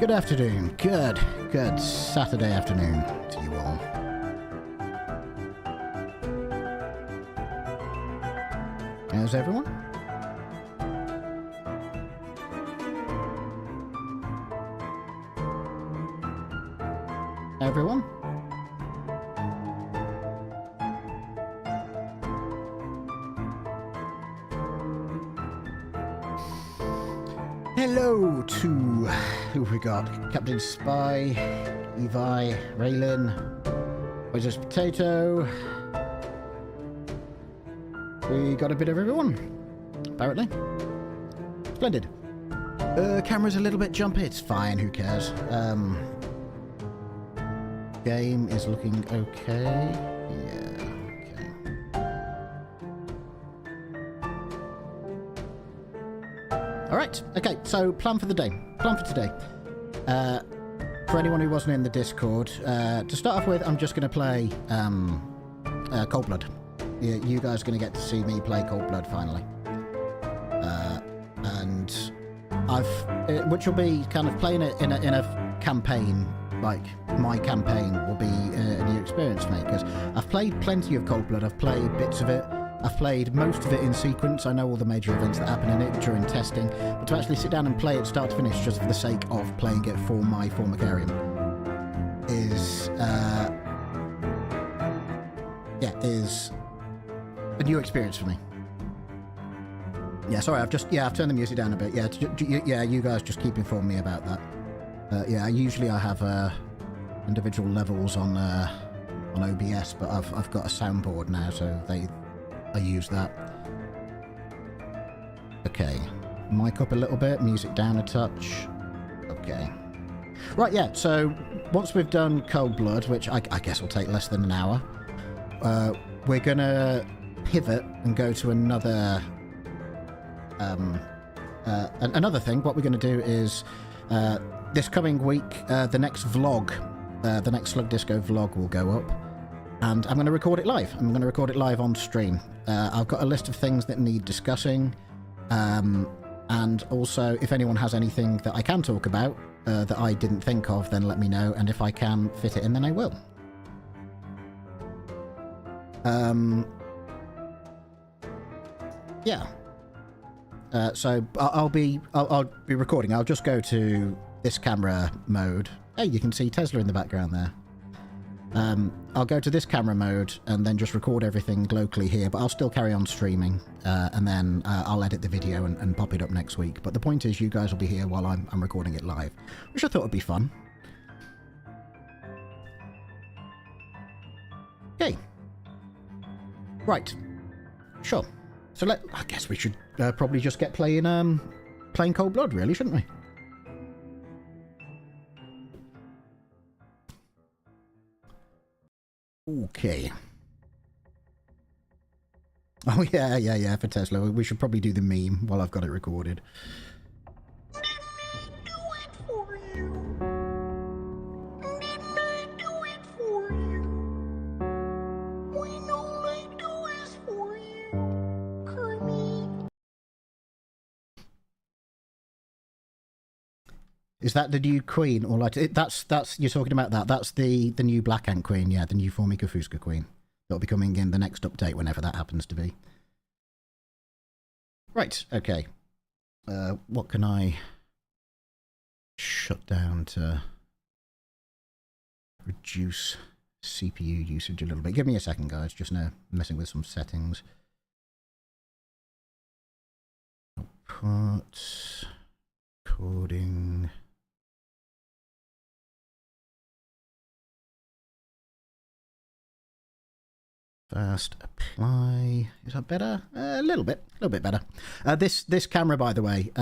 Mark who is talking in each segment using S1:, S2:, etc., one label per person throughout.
S1: Good afternoon. Good Saturday afternoon to you all. How's everyone? Everyone? Hello to who we got? Captain Spy, Levi, Raylin, Poisonous Potato. We got a bit of everyone, apparently. Splendid. Camera's a little bit jumpy. It's fine. Who cares? Game is looking okay. Yeah. Alright, okay, so plan for the day. Plan for today. For anyone who wasn't in the Discord, to start off with, I'm just going to play Cold Blood. You guys are going to get to see me play Cold Blood finally. And which will be kind of playing it in a campaign, like my campaign will be a new experience for me, because I've played plenty of Cold Blood, I've played bits of it. I've played most of it in sequence. I know all the major events that happen in it during testing, but to actually sit down and play it start to finish just for the sake of playing it for my Formicarium is a new experience for me. Yeah, sorry, I've turned the music down a bit. Yeah, you guys just keep informing me about that. Usually I have individual levels on OBS, but I've got a soundboard now, so I use that. Okay, mic up a little bit, music down a touch. Okay. Right, yeah, so once we've done Cold Blood, which I guess will take less than an hour, we're going to pivot and go to another thing. What we're going to do is, this coming week, the next vlog, the next Slug Disco vlog will go up. And I'm going to record it live. I'm going to record it live on stream. I've got a list of things that need discussing. And also, if anyone has anything that I can talk about that I didn't think of, then let me know. And if I can fit it in, then I will. Yeah. So I'll be recording. I'll just go to this camera mode. Hey, you can see Tesla in the background there. I'll go to this camera mode and then just record everything locally here, but I'll still carry on streaming, and then I'll edit the video and pop it up next week. But the point is, you guys will be here while I'm recording it live, which I thought would be fun. Okay. Right. Sure. So I guess we should probably just get playing Cold Blood, really, shouldn't we? Okay. Oh, yeah, for Tesla. We should probably do the meme while I've got it recorded.
S2: Didn't I do it for you? Didn't I do it for you? When all I do is for you, Kermit.
S1: Is that the new queen? Or like that's you're talking about that? That's the new Black Ant queen, yeah, the new Formica Fusca queen. That'll be coming in the next update, whenever that happens to be. Right. Okay. What can I shut down to reduce CPU usage a little bit? Give me a second, guys. Just now messing with some settings. Output recording. Fast apply. Is that better? A little bit better. This camera, by the way,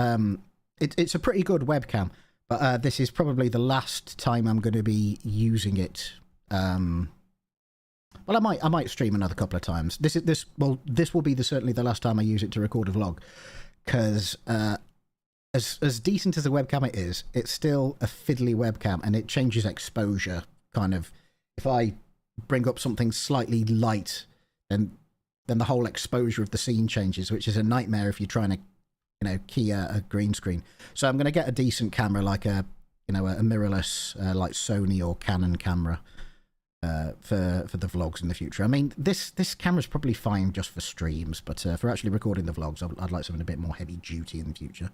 S1: it's a pretty good webcam, but this is probably the last time I'm going to be using it. Well, I might stream another couple of times. This will be certainly the last time I use it to record a vlog, because as decent as a webcam it is, it's still a fiddly webcam, and it changes exposure. Kind of, if I bring up something slightly light, and then the whole exposure of the scene changes, which is a nightmare if you're trying to, key a green screen. So I'm going to get a decent camera, like a you know, a mirrorless like Sony or Canon camera for the vlogs in the future. I mean, this camera's probably fine just for streams, but for actually recording the vlogs, I'd like something a bit more heavy duty in the future.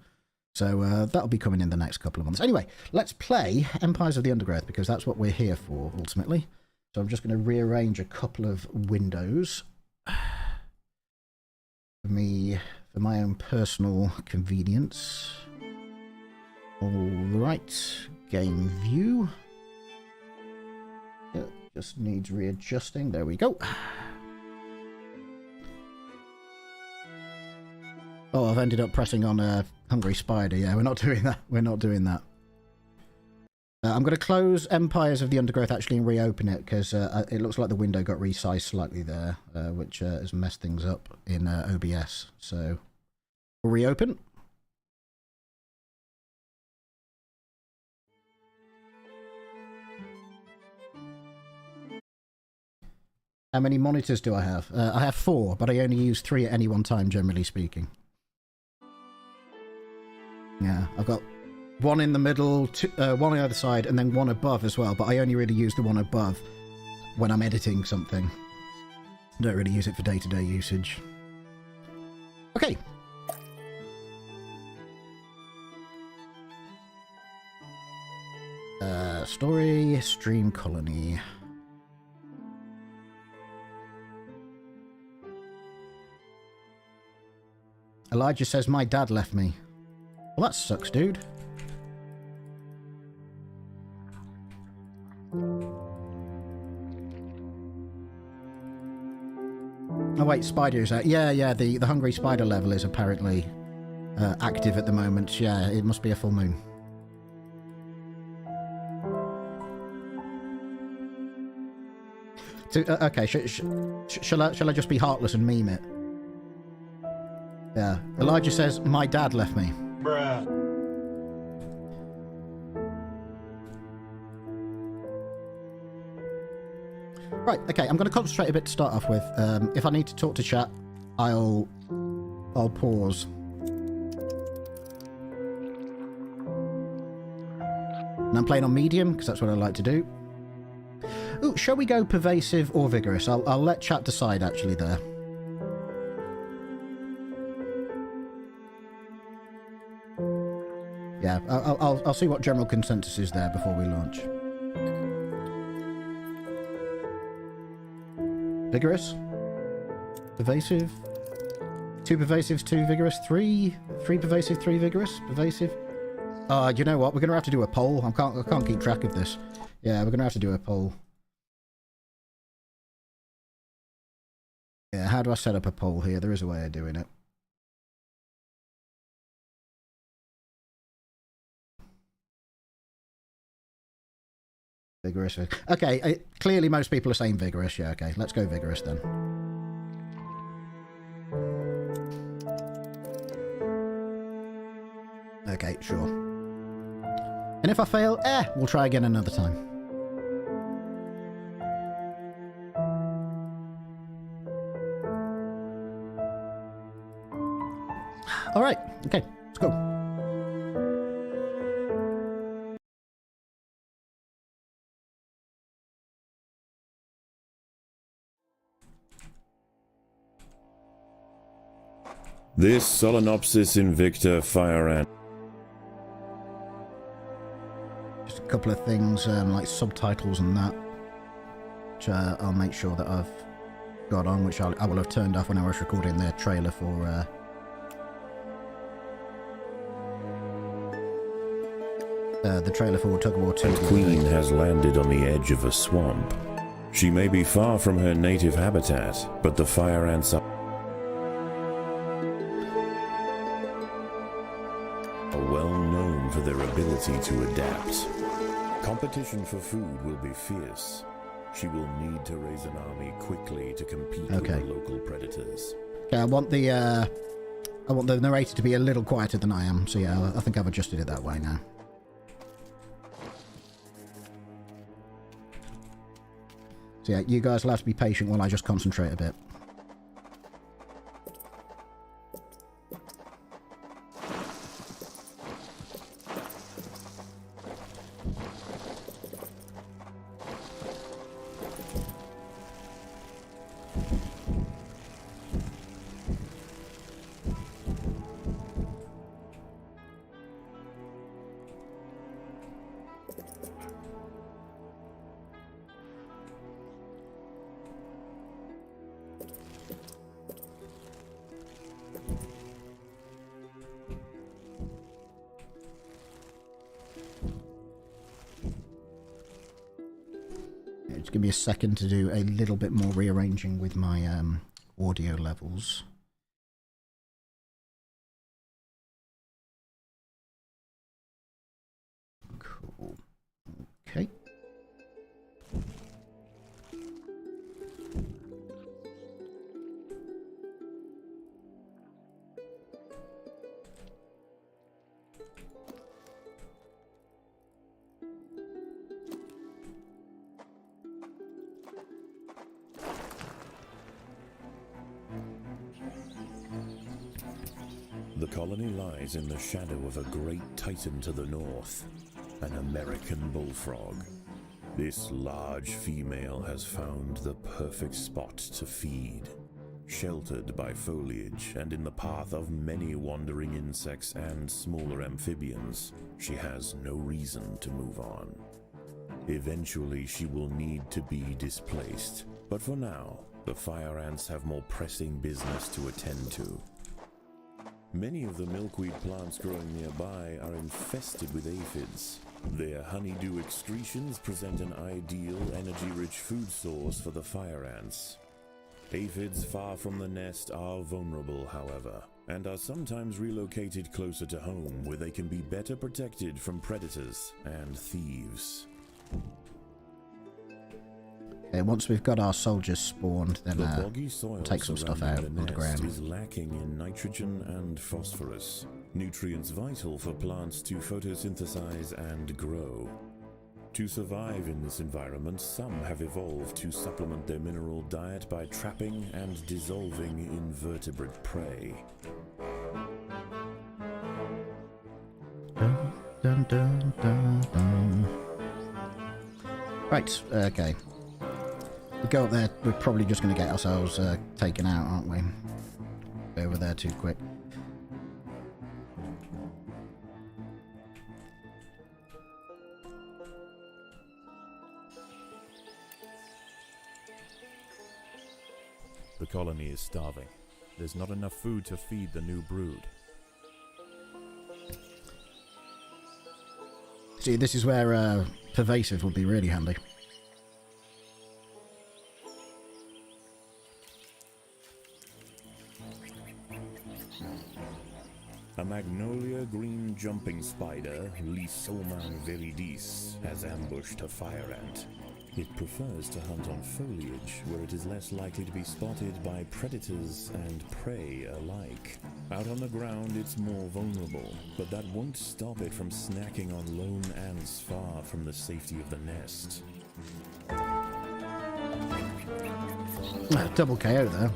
S1: So that'll be coming in the next couple of months. Anyway, let's play Empires of the Undergrowth, because that's what we're here for, ultimately. So I'm just going to rearrange a couple of windows for my own personal convenience. All right, game view. Yeah, just needs readjusting. There we go. Oh, I've ended up pressing on a Hungry Spider. Yeah, we're not doing that. We're not doing that. I'm going to close Empires of the Undergrowth actually and reopen it, because it looks like the window got resized slightly there, which has messed things up in OBS. So we'll reopen. How many monitors do I have? I have 4, but I only use 3 at any one time, generally speaking. Yeah, I've got one in the middle, one on the other side, and then one above as well, but I only really use the one above when I'm editing something. I don't really use it for day-to-day usage. Okay. Story, stream colony. Elijah says, my dad left me. Well, that sucks, dude. Oh wait, spider is out. Yeah, the hungry spider level is apparently active at the moment. Yeah, it must be a full moon. Okay, shall I just be heartless and meme it? Yeah. Elijah says, my dad left me.
S2: Bruh.
S1: Right, okay, I'm going to concentrate a bit to start off with. If I need to talk to chat, I'll pause. And I'm playing on medium, because that's what I like to do. Ooh, shall we go pervasive or vigorous? I'll let chat decide, actually, there. Yeah, I'll see what general consensus is there before we launch. Vigorous? Pervasive? 2 pervasives, 2 vigorous, 3 pervasive, 3 vigorous? Pervasive? You know what? We're going to have to do a poll. I can't keep track of this. Yeah, we're going to have to do a poll. Yeah, how do I set up a poll here? There is a way of doing it. Vigorous. Okay, clearly most people are saying vigorous. Yeah, okay, let's go vigorous then. Okay, sure. And if I fail, we'll try again another time. All right, okay, let's go.
S3: This Solenopsis Invicta Fire Ant.
S1: Just a couple of things, like subtitles and that, which I'll make sure that I've got on, which I will have turned off when I was recording the trailer for the trailer for Tug of War 2.
S3: The Queen has landed on the edge of a swamp. She may be far from her native habitat, but the fire ants are well known for their ability to adapt. Competition for food will be fierce. She will need to raise an army quickly to compete with the local predators.
S1: Okay, I want the narrator to be a little quieter than I am, so yeah, I think I've adjusted it that way now. So yeah, you guys will have to be patient while I just concentrate a bit. Just give me a second to do a little bit more rearranging with my audio levels. Cool. Okay.
S3: The colony lies in the shadow of a great titan to the north, an American bullfrog. This large female has found the perfect spot to feed. Sheltered by foliage and in the path of many wandering insects and smaller amphibians, she has no reason to move on. Eventually she will need to be displaced, but for now, the fire ants have more pressing business to attend to. Many of the milkweed plants growing nearby are infested with aphids. Their honeydew excretions present an ideal, energy-rich food source for the fire ants. Aphids far from the nest are vulnerable, however, and are sometimes relocated closer to home where they can be better protected from predators and thieves.
S1: Okay, once we've got our soldiers spawned, then
S3: The boggy soil
S1: take some stuff out
S3: surrounding the
S1: underground.
S3: nest is lacking in nitrogen and phosphorus, nutrients vital for plants to photosynthesize and grow. To survive in this environment, some have evolved to supplement their mineral diet by trapping and dissolving invertebrate prey.
S1: Dun, dun, dun, dun, dun. Right, okay. We go up there, we're probably just going to get ourselves taken out, aren't we? Go over there too quick.
S4: The colony is starving. There's not enough food to feed the new brood.
S1: See, this is where pervasive would be really handy.
S3: A magnolia green jumping spider, Lysoman viridis, has ambushed a fire ant. It prefers to hunt on foliage, where it is less likely to be spotted by predators and prey alike. Out on the ground, it's more vulnerable, but that won't stop it from snacking on lone ants far from the safety of the nest.
S1: Double KO there.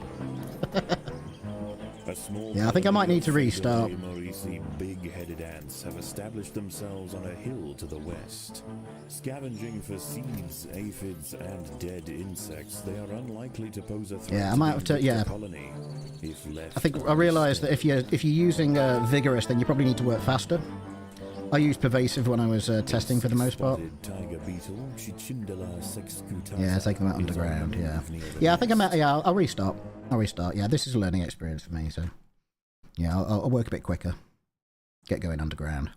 S3: A small
S1: Yeah, I think I might need to restart.
S3: Maurici big-headed ants have established themselves on a hill to the west. Scavenging for seeds, aphids, and dead insects, they are unlikely to pose a threat
S1: Yeah, I might have to.
S3: the
S1: Yeah,
S3: colony. If left
S1: I think I realised that if you're using vigorous, then you probably need to work faster. I used pervasive when I was testing for the most part.
S3: Tiger beetle, Chichindala sexcutata,
S1: Yeah, taking that
S3: is
S1: underground.
S3: on the
S1: Yeah,
S3: move near the
S1: yeah. I think I
S3: nest.
S1: might. Yeah, I'll restart. I'll restart. Yeah, this is a learning experience for me. So, yeah, I'll work a bit quicker. Get going underground.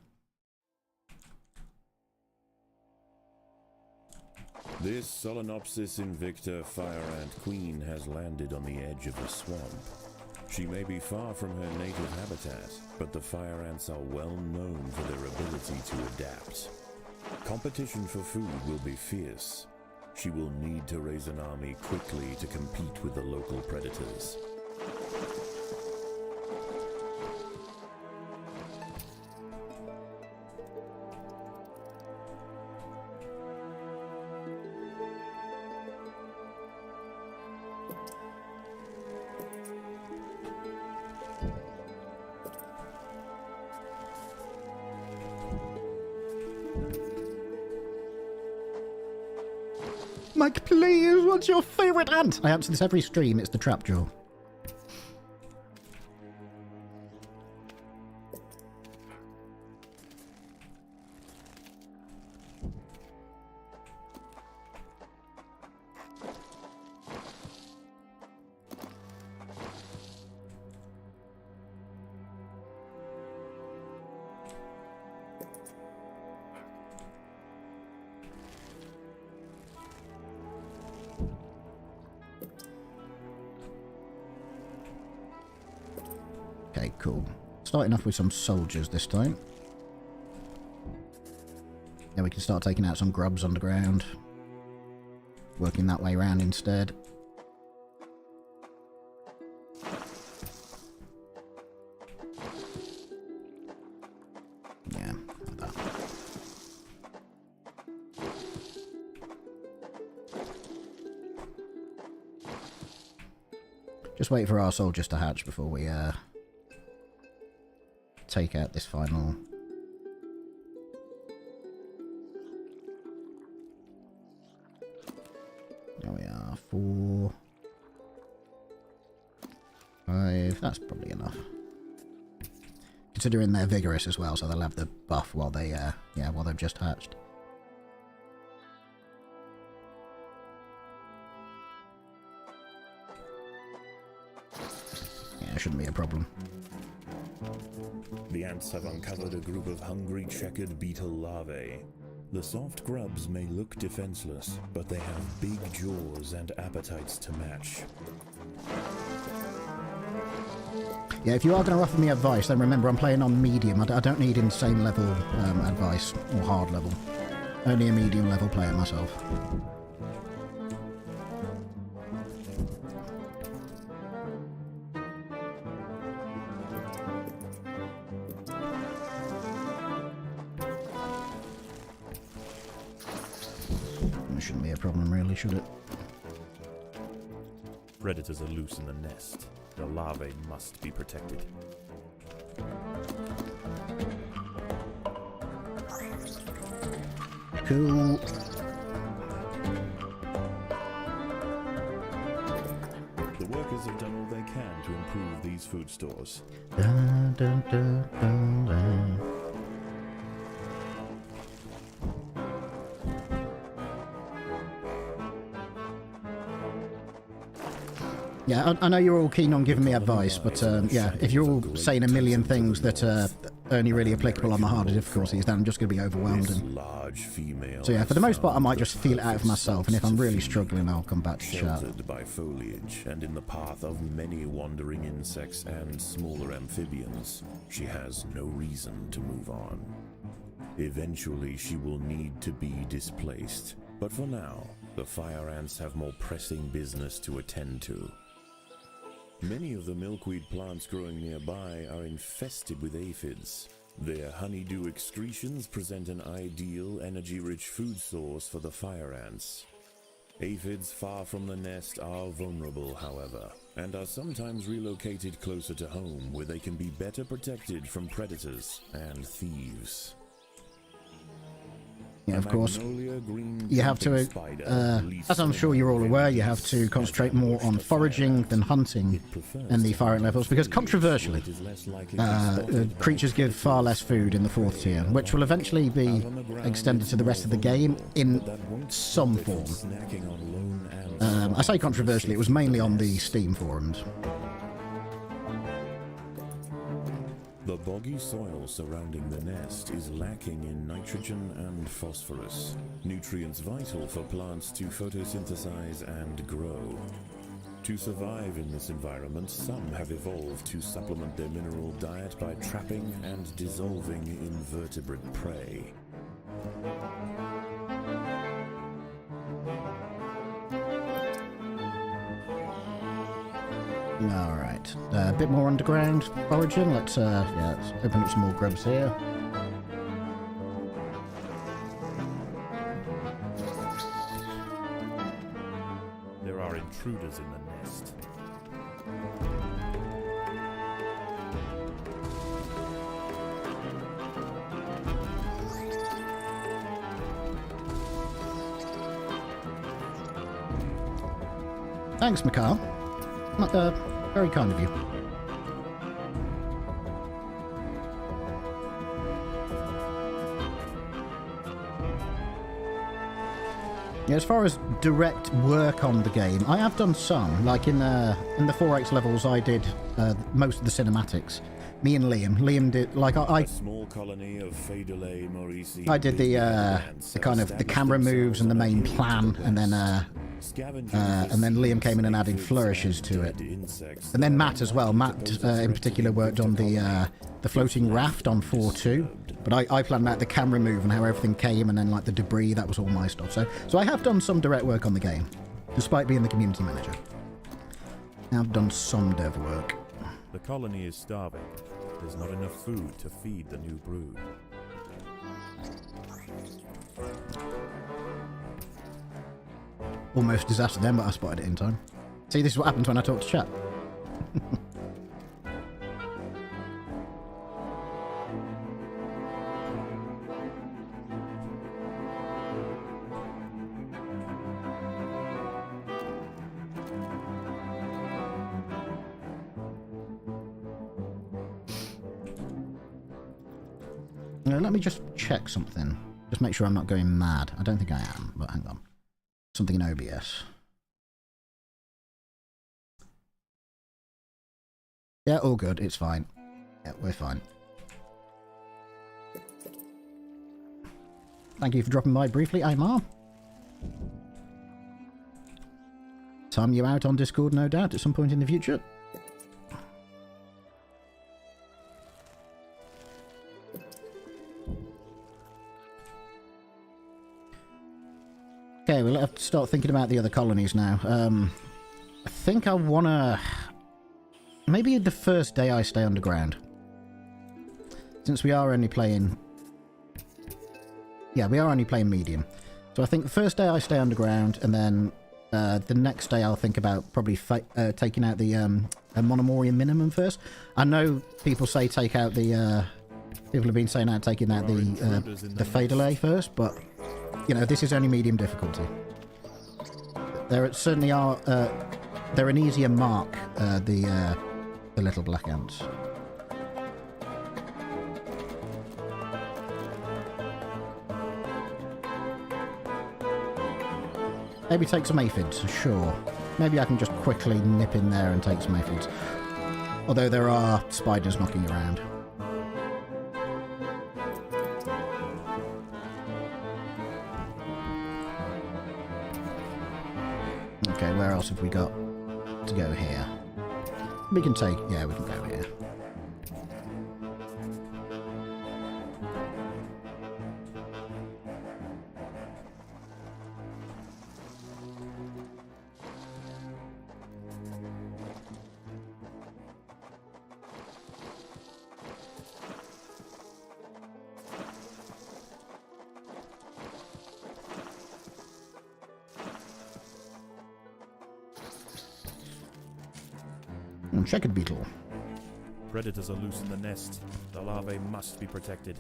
S3: This Solenopsis invicta fire ant queen has landed on the edge of the swamp. She may be far from her native habitat, but the fire ants are well known for their ability to adapt. Competition for food will be fierce. She will need to raise an army quickly to compete with the local predators.
S1: Mike, please, what's your favourite ant? I answer this every stream. It's the trapjaw. Okay, cool. Starting off with some soldiers this time. Then we can start taking out some grubs underground. Working that way around instead. Yeah, like that. Just wait for our soldiers to hatch before we take out this final. There we are. 4, 5. That's probably enough. Considering they're vigorous as well, so they'll have the buff while they, yeah, while they've just hatched. Yeah, shouldn't be a problem.
S3: The ants have uncovered a group of hungry checkered beetle larvae. The soft grubs may look defenseless, but they have big jaws and appetites to match.
S1: Yeah, if you are going to offer me advice, then remember I'm playing on medium. I don't need insane level advice or hard level. Only a medium level player myself. Shouldn't be a problem really, should it?
S4: Predators are loose in the nest. The larvae must be protected.
S1: Cool.
S3: The workers have done all they can to improve these food stores.
S1: Dun, dun, dun, dun, dun. Yeah, I know you're all keen on giving me advice, but yeah, if you're all saying a million things that are only really applicable on the harder difficulties, then I'm just going to be overwhelmed. So yeah, for the most part, I might just feel it out for myself, and if I'm really struggling, I'll come back to chat.
S3: Sheltered by foliage and in the path of many wandering insects and smaller amphibians, she has no reason to move on. Eventually, she will need to be displaced, but for now, the fire ants have more pressing business to attend to. Many of the milkweed plants growing nearby are infested with aphids. Their honeydew excretions present an ideal, energy-rich food source for the fire ants. Aphids far from the nest are vulnerable, however, and are sometimes relocated closer to home, where they can be better protected from predators and thieves.
S1: Yeah, of course. You have to, as I'm sure you're all aware, you have to concentrate more on foraging than hunting in the fire ant levels, because controversially, creatures give far less food in the 4th tier, which will eventually be extended to the rest of the game in some form. I say controversially, it was mainly on the Steam forums.
S3: The boggy soil surrounding the nest is lacking in nitrogen and phosphorus, nutrients vital for plants to photosynthesize and grow. To survive in this environment, some have evolved to supplement their mineral diet by trapping and dissolving invertebrate prey.
S1: Alright, a bit more underground origin. Let's open up some more grubs here.
S4: There are intruders in the nest.
S1: Thanks, Mikhail. Very kind of you. Yeah, as far as direct work on the game, I have done some. Like in the 4X levels, I did most of the cinematics. Me and Liam. Liam did like
S3: A small colony of Phaedulae Maurici.
S1: I did the kind of the camera moves and the main plan, and then Liam came in and added flourishes to it, and then Matt as well. Matt in particular worked on the floating raft on 4.2, but I planned out the camera move and how everything came, and then like the debris. That was all my stuff. So I have done some direct work on the game, despite being the community manager. I've done some dev work.
S4: The colony is starving. There's not enough food to feed the new brood.
S1: Almost disaster then, but I spotted it in time. See, this is what happens when I talk to chat. Let me just check something. Just make sure I'm not going mad. I don't think I am, but hang on. Something in OBS. Yeah, all good. It's fine. Yeah, we're fine. Thank you for dropping by briefly, Aymar. Time you out on Discord, no doubt, at some point in the future. Okay, we'll have to start thinking about the other colonies now. I think I want to... Maybe the first day I stay underground. Since we are only playing... Yeah, we are only playing medium. So I think the first day I stay underground, and then the next day I'll think about probably taking out the Monomorian minimum first. I know people say take out the... people have been saying out taking out the Phaedulae first, but... You know, this is only medium difficulty. There certainly are... they're an easier mark, the little black ants. Maybe take some aphids, sure. Maybe I can just quickly nip in there and take some aphids. Although there are spiders knocking around. Okay, where else have we got to go here? We can take... Yeah, we can go here. Checkered beetle.
S4: Predators are loose in the nest. The larvae must be protected.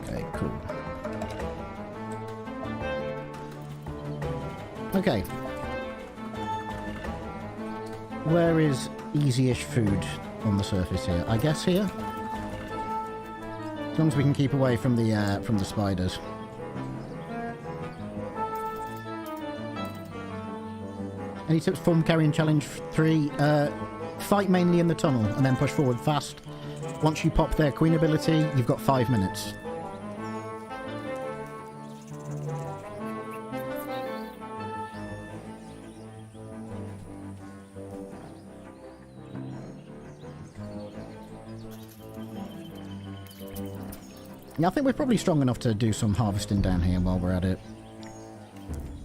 S1: Okay, cool. Okay. Where is easy-ish food on the surface here? I guess here? As long as we can keep away from the spiders. Any tips for carrying challenge 3? Fight mainly in the tunnel and then push forward fast. Once you pop their queen ability, you've got 5 minutes. Yeah, I think we're probably strong enough to do some harvesting down here while we're at it.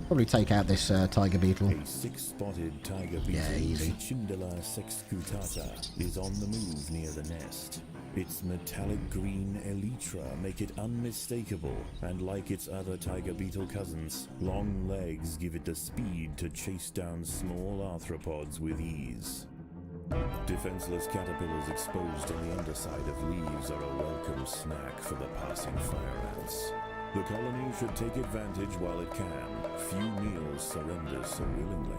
S1: Probably take out this tiger beetle.
S3: A 6-spotted tiger beetle,
S1: yeah, easy.
S3: Cicindela sexcutata, is on the move near the nest. Its metallic green elytra make it unmistakable, and like its other tiger beetle cousins, long legs give it the speed to chase down small arthropods with ease. Defenseless caterpillars exposed on the underside of leaves are a welcome snack for the passing fire ants. The colony should take advantage while it can. Few meals surrender so willingly.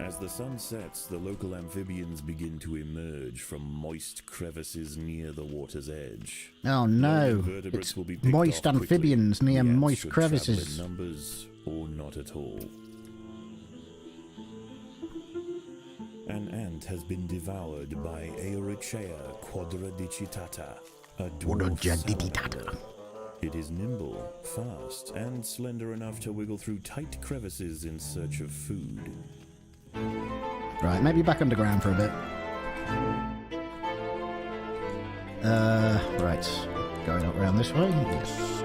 S3: As the sun sets, the local amphibians begin to emerge from moist crevices near the water's edge.
S1: Oh no, it's moist amphibians near moist crevices.
S3: In numbers or not at all. An ant has been devoured by Aeorichea quadradicitata, a dwarf salamander. It is nimble, fast, and slender enough to wiggle through tight crevices in search of food.
S1: Right, maybe back underground for a bit. Right. Going up around this way. Yes.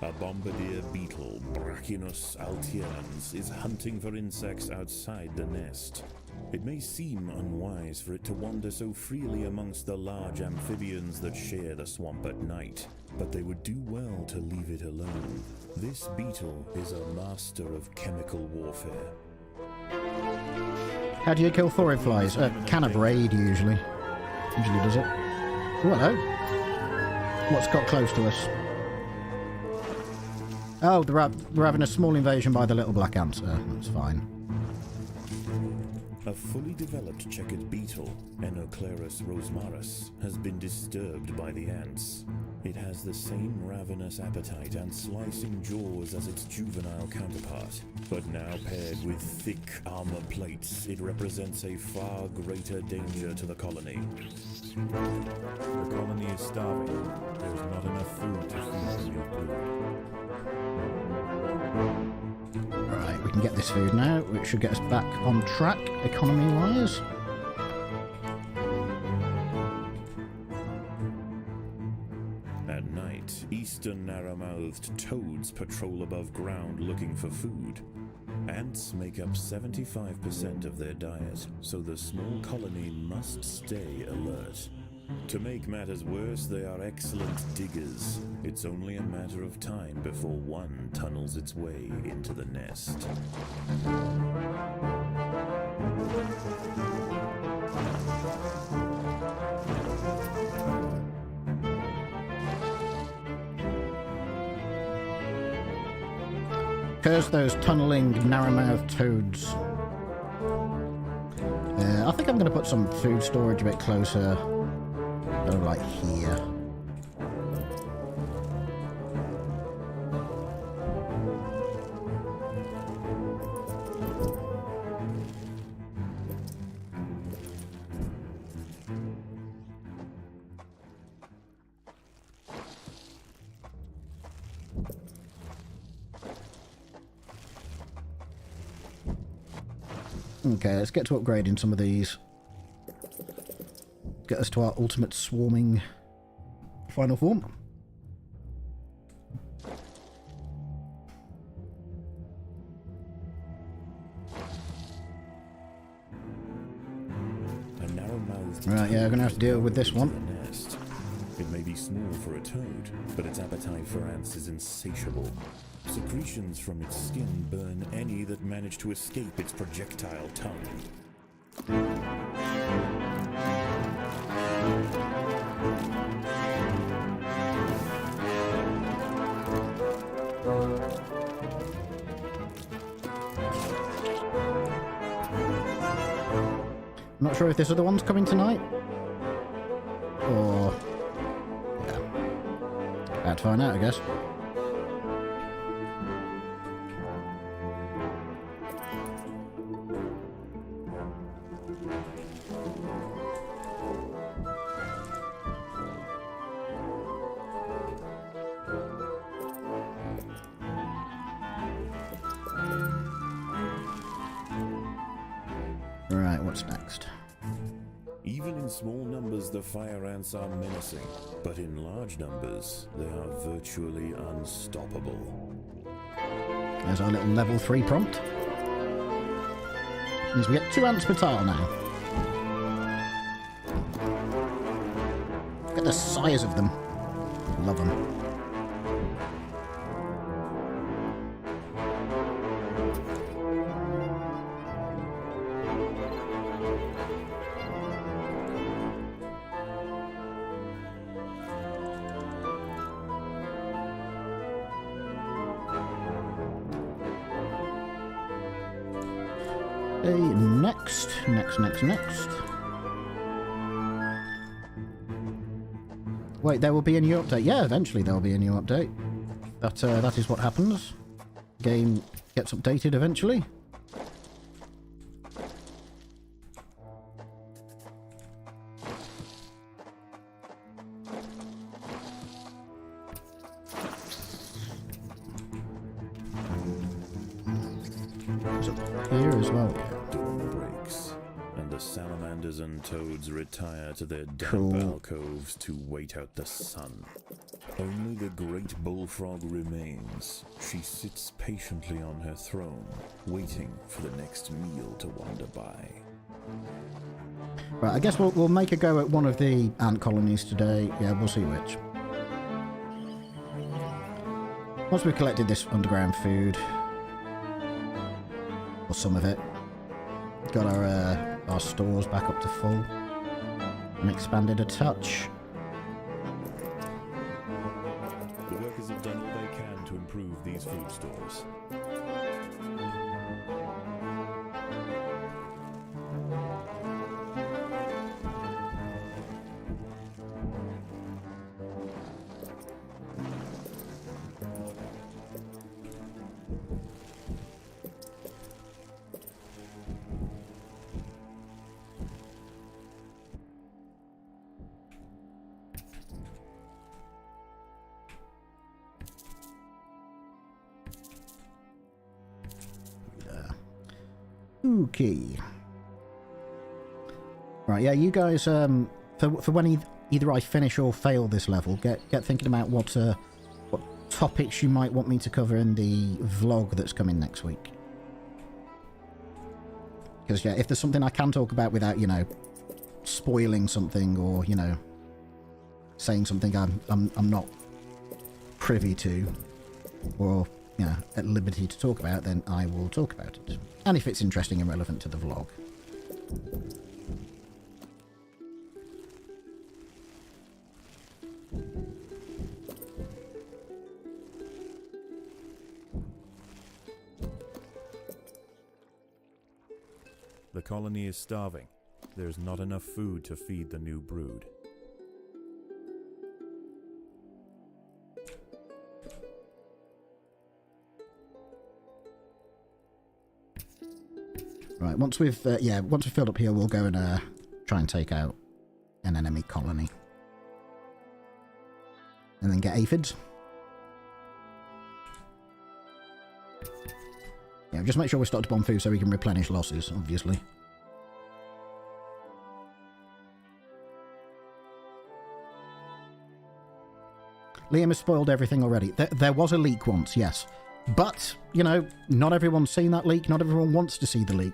S3: A bombardier beetle, Brachinus altierans, is hunting for insects outside the nest. It may seem unwise for it to wander so freely amongst the large amphibians that share the swamp at night, but they would do well to leave it alone. This beetle is a master of chemical warfare.
S1: How do you kill thorid flies? A can of raid, usually. Usually does it. Oh, hello. What's got close to us? Oh, they're having a small invasion by the little black ants. That's fine.
S3: A fully developed checkered beetle, Enoclerus rosmarus, has been disturbed by the ants. It has the same ravenous appetite and slicing jaws as its juvenile counterpart, but now paired with thick armor plates, it represents a far greater danger to the colony.
S4: The colony is starving. There's not enough food to feed the new brood.
S1: Right, we can get this food now, which should get us back on track, economy-wise.
S3: At night, eastern narrow-mouthed toads patrol above ground looking for food. Ants make up 75% of their diet, so the small colony must stay alert. To make matters worse, they are excellent diggers. It's only a matter of time before one tunnels its way into the nest.
S1: Curse those tunneling, narrow-mouthed toads. I think I'm going to put some food storage a bit closer. Oh, like here. Okay, let's get to upgrading some of these. Get us to our ultimate swarming final form.
S3: A narrow-mouthed
S1: Right, yeah, I'm gonna have to deal with this one.
S3: nest. It may be small for a toad, but its appetite for ants is insatiable. Secretions from its skin burn any that manage to escape its projectile tongue.
S1: I'm not sure if this other one's coming tonight. Or... yeah. I had to find out, I guess. Right, what's next?
S3: Even in small numbers, the fire ants are menacing, but in large numbers, they are virtually unstoppable.
S1: There's our little level 3 prompt. Means we get 2 ants per tile now. Look at the size of them. Love them. Next. Wait, there will be a new update. Yeah, eventually there will be a new update. That is what happens. Game gets updated eventually. It's up here as well.
S3: Dawn breaks, and the salamanders and toads retire to their damp
S1: Cool.
S3: alcoves to wait out the sun. Only the great bullfrog remains. She sits patiently on her throne, waiting for the next meal to wander by.
S1: Right, I guess we'll make a go at one of the ant colonies today. Yeah, we'll see which. Once we've collected this underground food, or some of it, got our stores back up to full, and expanded a touch.
S3: The workers have done all they can to improve these food stores.
S1: Okay. Right, yeah, you guys, for when either I finish or fail this level, get thinking about what topics you might want me to cover in the vlog that's coming next week. Because, yeah, if there's something I can talk about without, you know, spoiling something or, you know, saying something I'm not privy to or, you know, at liberty to talk about, then I will talk about it. And if it's interesting and relevant to the vlog.
S4: The colony is starving. There's not enough food to feed the new brood.
S1: Right, once we've filled up here, we'll go and try and take out an enemy colony. And then get aphids. Yeah, just make sure we're stocked up on food so we can replenish losses, obviously. Liam has spoiled everything already. There was a leak once, yes. But, you know, not everyone's seen that leak. Not everyone wants to see the leak.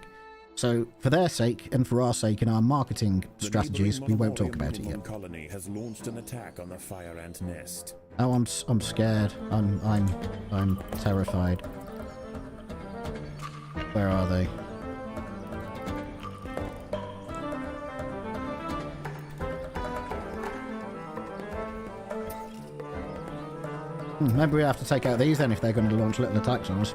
S1: So, for their sake and for our sake and our marketing strategies, we won't talk about it yet.
S3: Colony has launched an attack on the fire ant nest.
S1: Oh, I'm scared. I'm terrified. Where are they? Maybe we have to take out these then if they're going to launch little attacks on us.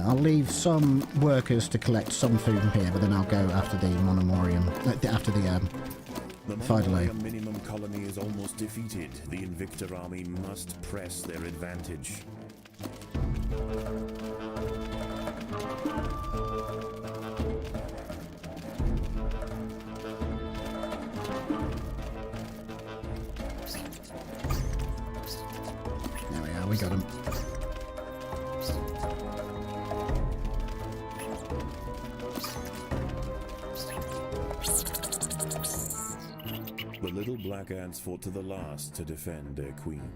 S1: I'll leave some workers to collect some food from here, but then I'll go after the Monomorium, after the Phydelay.
S3: The minimum colony is almost defeated. The Invictor army must press their advantage.
S1: There we are, we got him.
S3: The little black ants fought to the last to defend their queen.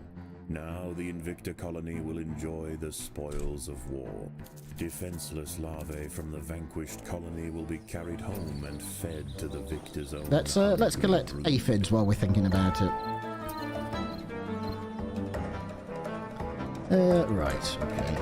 S3: Now the Invicta colony will enjoy the spoils of war. Defenseless larvae from the vanquished colony will be carried home and fed to the victor's own.
S1: Let's collect aphids while we're thinking about it. Right, okay.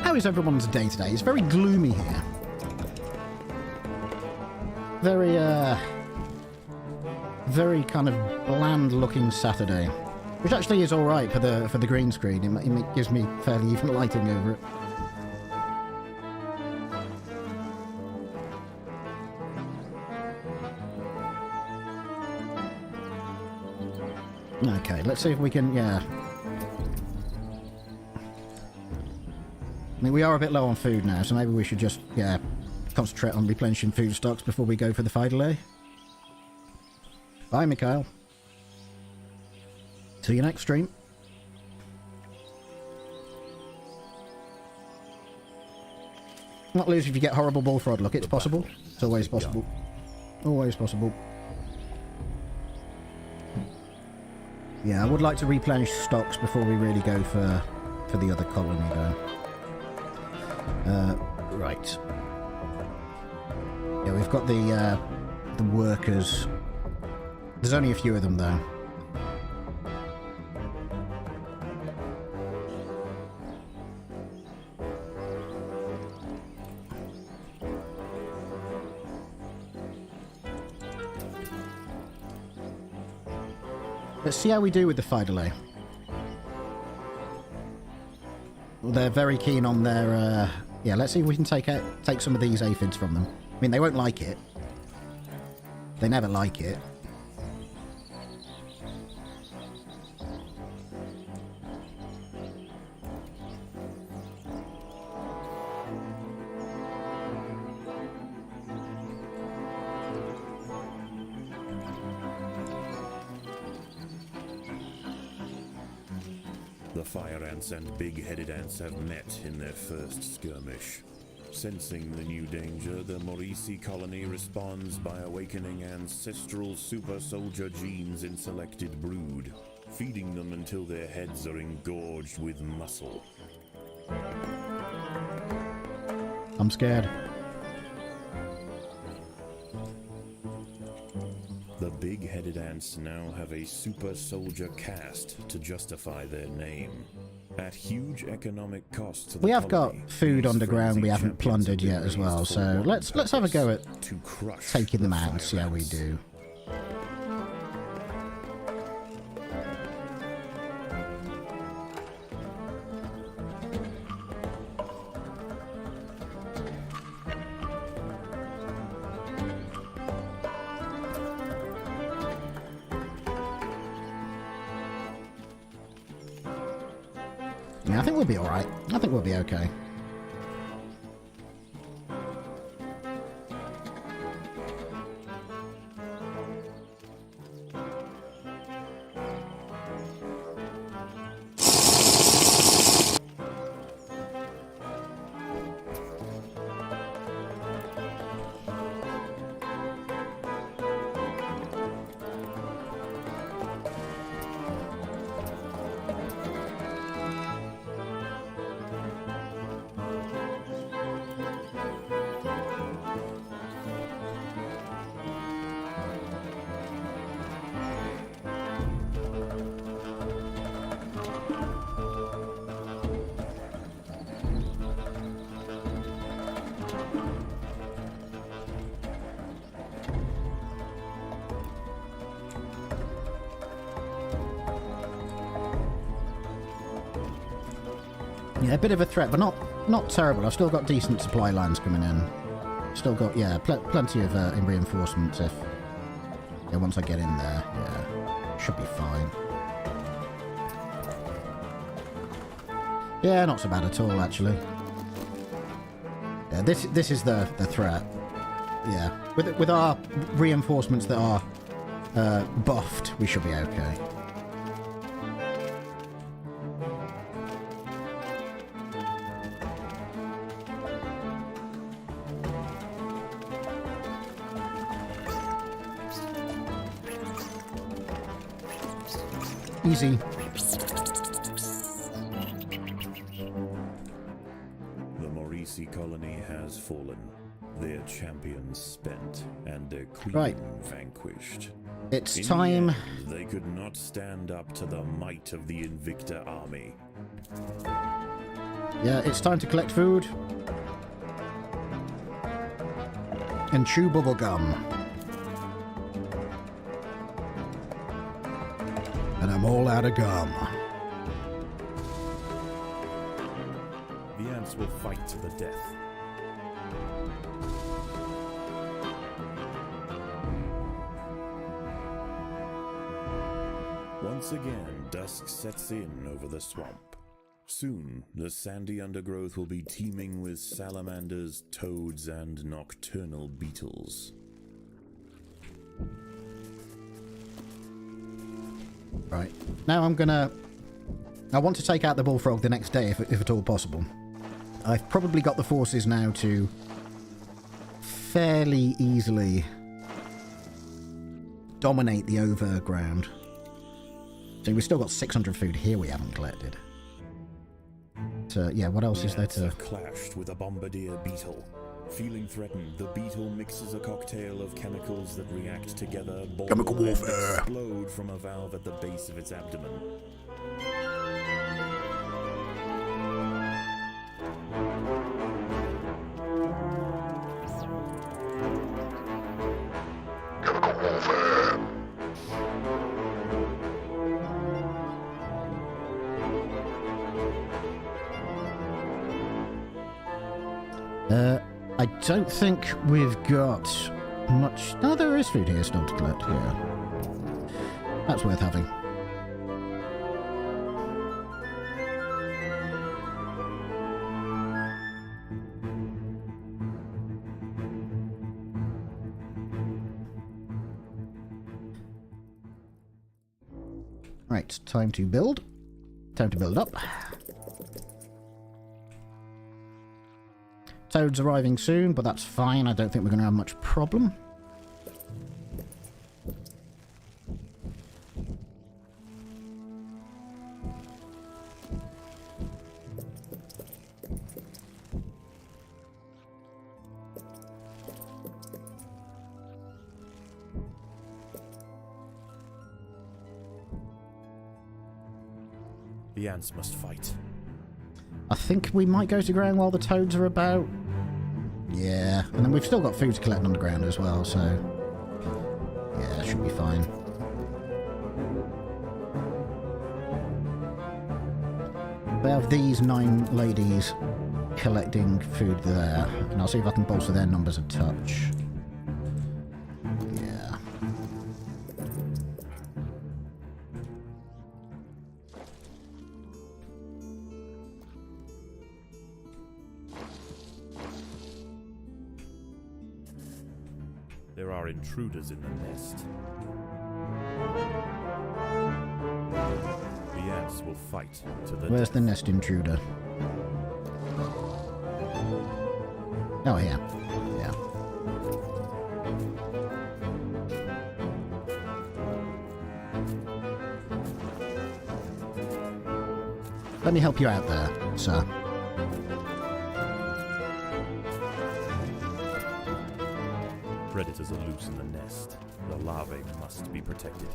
S1: How is everyone's day today? It's very gloomy here. Very kind of bland-looking Saturday, which actually is all right for the green screen. It gives me fairly even lighting over it. Okay, let's see if we can. Yeah. I mean, we are a bit low on food now, so maybe we should just, yeah, concentrate on replenishing food stocks before we go for the fight delay. Bye, Mikhail. See you next stream. Not lose if you get horrible bullfrog luck. It's possible. It's always possible. Always possible. Yeah, I would like to replenish stocks before we really go for the other colony, though. Right. Yeah, we've got the workers. There's only a few of them, though. Let's see how we do with the fight delay. They're very keen on their, yeah, let's see if we can take some of these aphids from them. I mean, they won't like it. They never like it.
S3: The fire ants and big-headed ants have met in their first skirmish. Sensing the new danger, the Morisi colony responds by awakening ancestral super soldier genes in selected brood, feeding them until their heads are engorged with muscle.
S1: I'm scared.
S3: The big-headed ants now have a super soldier caste to justify their name. At huge economic cost to the
S1: We have
S3: colony,
S1: got food
S3: these
S1: underground we
S3: frenzied
S1: haven't plundered
S3: champions
S1: yet as
S3: have been
S1: well,
S3: raised for
S1: so
S3: one
S1: let's have a go at
S3: purpose, to crush
S1: taking them
S3: the
S1: out and see how we
S3: fire
S1: do. Yeah, I think we'll be alright. I think we'll be okay. Yeah, a bit of a threat, but not terrible. I've still got decent supply lines coming in. Still got, yeah, plenty of reinforcements if... Yeah, once I get in there, yeah, should be fine. Yeah, not so bad at all, actually. Yeah, this is the threat. Yeah. With our reinforcements that are buffed, we should be okay. Easy.
S3: The Maurici colony has fallen, their champions spent, and their queen vanquished.
S1: It's
S3: In
S1: time.
S3: the end, they could not stand up to the might of the Invicta army.
S1: Yeah, it's time to collect food. And chew bubble gum. And I'm all out of gum.
S4: The ants will fight to the death.
S3: Once again, dusk sets in over the swamp. Soon, the sandy undergrowth will be teeming with salamanders, toads, and nocturnal beetles.
S1: Right. Now I want to take out the bullfrog the next day, if at all possible. I've probably got the forces now to fairly easily dominate the overground. So we've still got 600 food here we haven't collected. So, yeah, what else is there to...
S3: Have clashed with a bombardier beetle. Feeling threatened, the beetle mixes a cocktail of chemicals that react together, boil,
S1: Chemical
S3: and
S1: warfare.
S3: explode from a valve at the base of its abdomen.
S1: I don't think we've got much... No, there is food here still to collect, yeah. That's worth having. Right, time to build. Time to build up. Toad's arriving soon, but that's fine. I don't think we're going to have much problem.
S4: The ants must fight.
S1: I think we might go to ground while the toads are about. Yeah, and then we've still got food to collect on the ground as well, so... Yeah, should be fine. We have these 9 ladies collecting food there, and I'll see if I can bolster their numbers a touch. Yeah.
S4: There are intruders in the nest. The ants will fight to the
S1: Where's
S4: death.
S1: the nest intruder? Oh, yeah. Yeah. Let me help you out there, sir.
S4: Predators are loose in the nest. The larvae must be protected.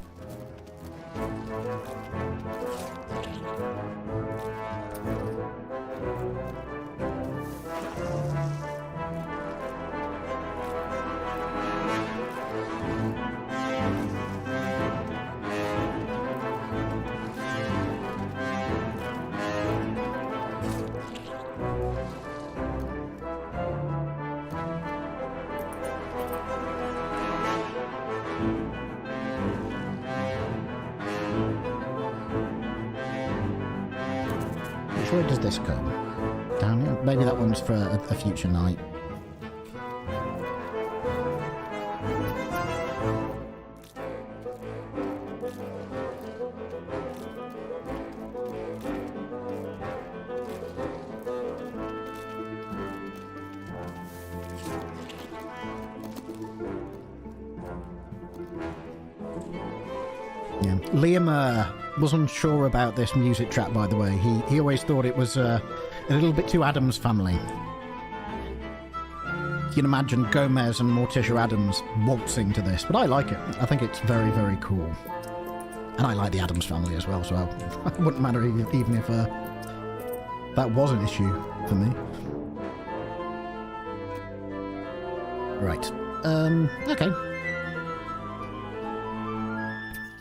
S1: Which way does this come? Down here? Maybe that one's for a future night. Liam was unsure about this music track, by the way. He always thought it was a little bit too Addams Family. You can imagine Gomez and Morticia Addams waltzing to this, but I like it. I think it's very, very cool. And I like the Addams Family as well, so it wouldn't matter even if that was an issue for me. Right. Okay.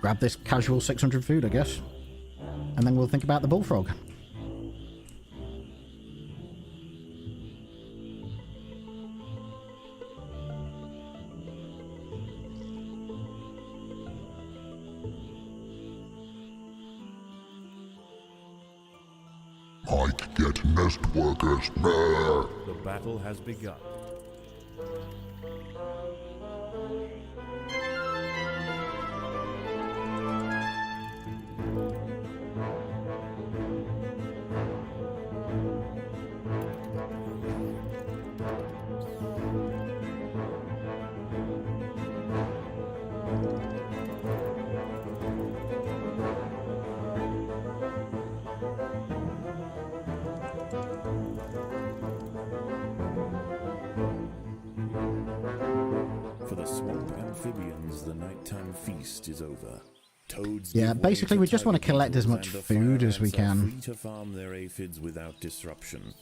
S1: Grab this casual 600 food, I guess. And then we'll think about the bullfrog.
S2: Might get nest workers there.
S4: The battle has begun. For the swamp amphibians, the nighttime feast is over. Toads
S1: Yeah, basically we just want to collect as much food as we can.
S3: Free to farm their aphids without disruption.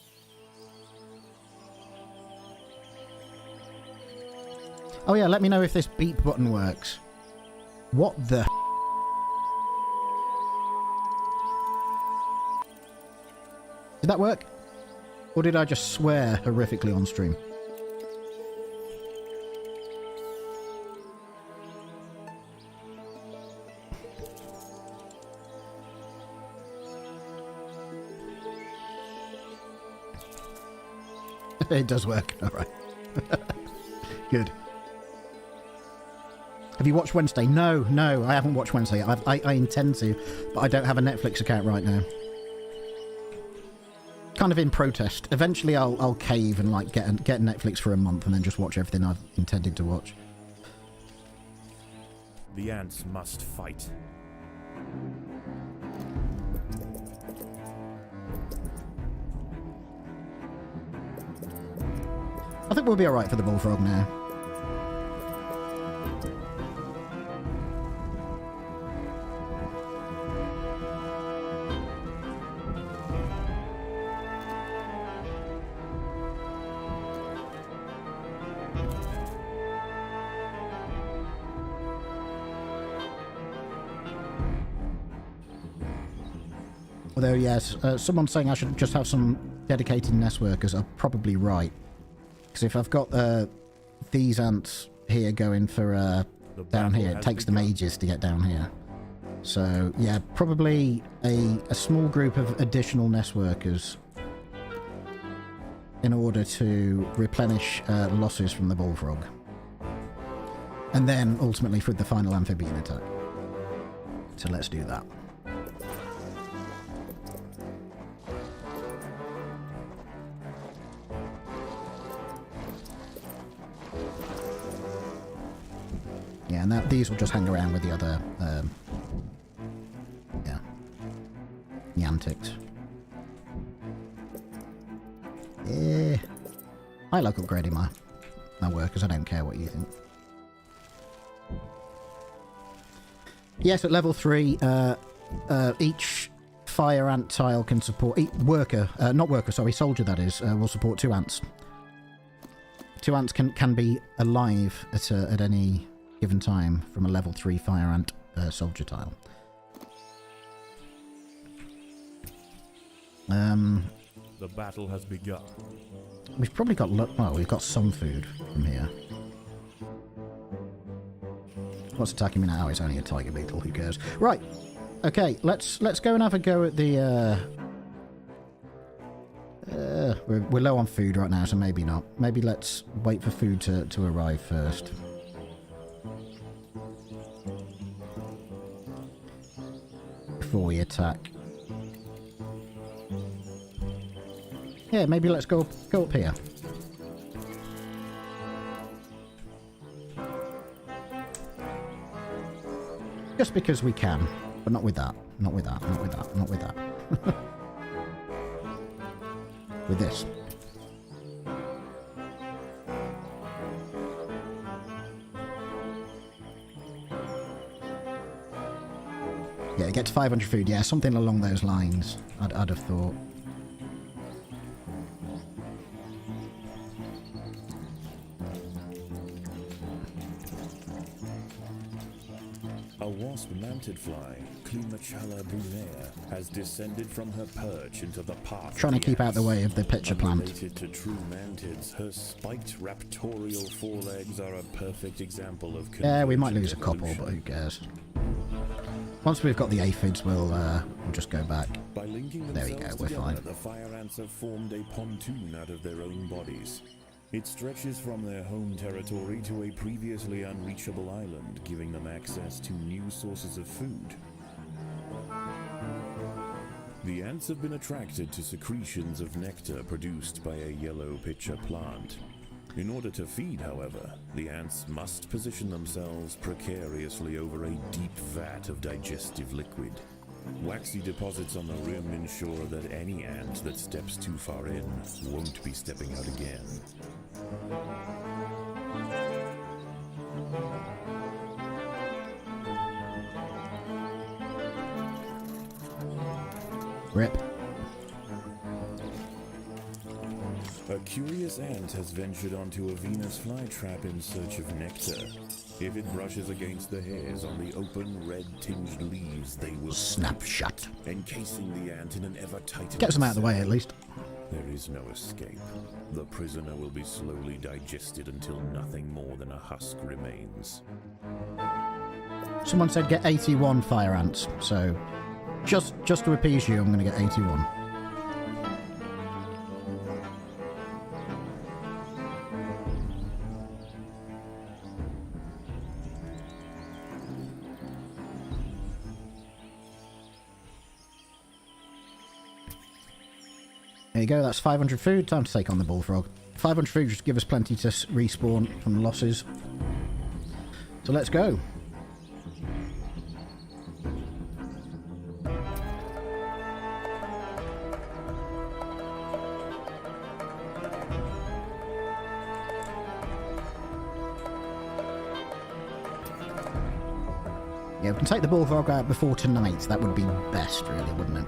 S1: Oh yeah, let me know if this beep button works. What the Did that work? Or did I just swear horrifically on stream? It does work. All right. Good. Have you watched Wednesday? No, I haven't watched Wednesday. I intend to, but I don't have a Netflix account right now. Kind of in protest. Eventually I'll cave and like get Netflix for a month and then just watch everything I've intended to watch.
S4: The ants must fight.
S1: I think we'll be alright for the bullfrog now. Although, yes, someone's saying I should just have some dedicated nest workers. I'm probably right. Because if I've got these ants here going for down here, it takes them ages to get down here. So, yeah, probably a small group of additional nest workers in order to replenish losses from the bullfrog. And then, ultimately, for the final amphibian attack. So let's do that. Yeah, and these will just hang around with the other, Niantics. Yeah. I like upgrading my workers, I don't care what you think. Yes, at level 3, each fire ant tile can support... soldier that is, will support 2 ants. 2 ants can be alive at any given time from a level 3 fire ant soldier tile.
S4: The battle has begun.
S1: We've probably got... well, we've got some food from here. What's attacking me now? It's only a tiger beetle. Who cares? Right. Okay. Let's go and have a go at the. We're low on food right now, so maybe not. Maybe let's wait for food to arrive first. Before we attack. Yeah, maybe let's go up here. Just because we can. But not with that. Not with that. Not with that. Not with that. With this. Yeah, get to 500 food. Yeah, something along those lines, I'd have thought.
S3: A wasp-mounted fly, Climachala brunea, has descended from her perch into the path.
S1: Trying to keep out the way of the pitcher plant.
S3: Related to true mantids, her spiked raptorial forelegs are a perfect example of.
S1: Yeah, we might lose a couple, but who cares? Once we've got the aphids, we'll just go back.
S3: By linking
S1: there we go, we're fine.
S3: The fire ants have formed a pontoon out of their own bodies. It stretches from their home territory to a previously unreachable island, giving them access to new sources of food. The ants have been attracted to secretions of nectar produced by a yellow pitcher plant. In order to feed, however, the ants must position themselves precariously over a deep vat of digestive liquid. Waxy deposits on the rim ensure that any ant that steps too far in won't be stepping out again.
S1: Rip.
S3: A curious ant has ventured onto a Venus flytrap in search of nectar. If it brushes against the hairs on the open, red-tinged leaves, they will
S1: snap shut,
S3: encasing the ant in an ever-tighter.
S1: Gets them out of the way, at least.
S3: There is no escape. The prisoner will be slowly digested until nothing more than a husk remains.
S1: Someone said get 81 fire ants, so just to appease you, I'm going to get 81. There you go, that's 500 food. Time to take on the bullfrog. 500 food just give us plenty to respawn from losses. So let's go. Yeah, we can take the bullfrog out before tonight. That would be best, really, wouldn't it?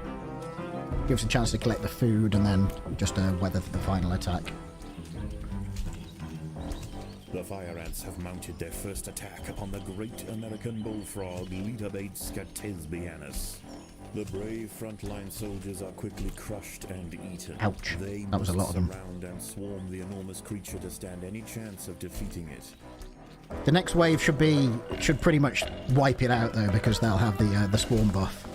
S1: Give us a chance to collect the food and then just weather the final attack.
S3: The fire ants have mounted their first attack upon the great American bullfrog, Litabates scatesbianus. The brave frontline soldiers are quickly crushed and eaten.
S1: Ouch.
S3: They
S1: that was a lot of them.
S3: Surround and swarm the enormous creature to stand any chance of defeating it.
S1: The next wave should pretty much wipe it out though, because they'll have the swarm buff.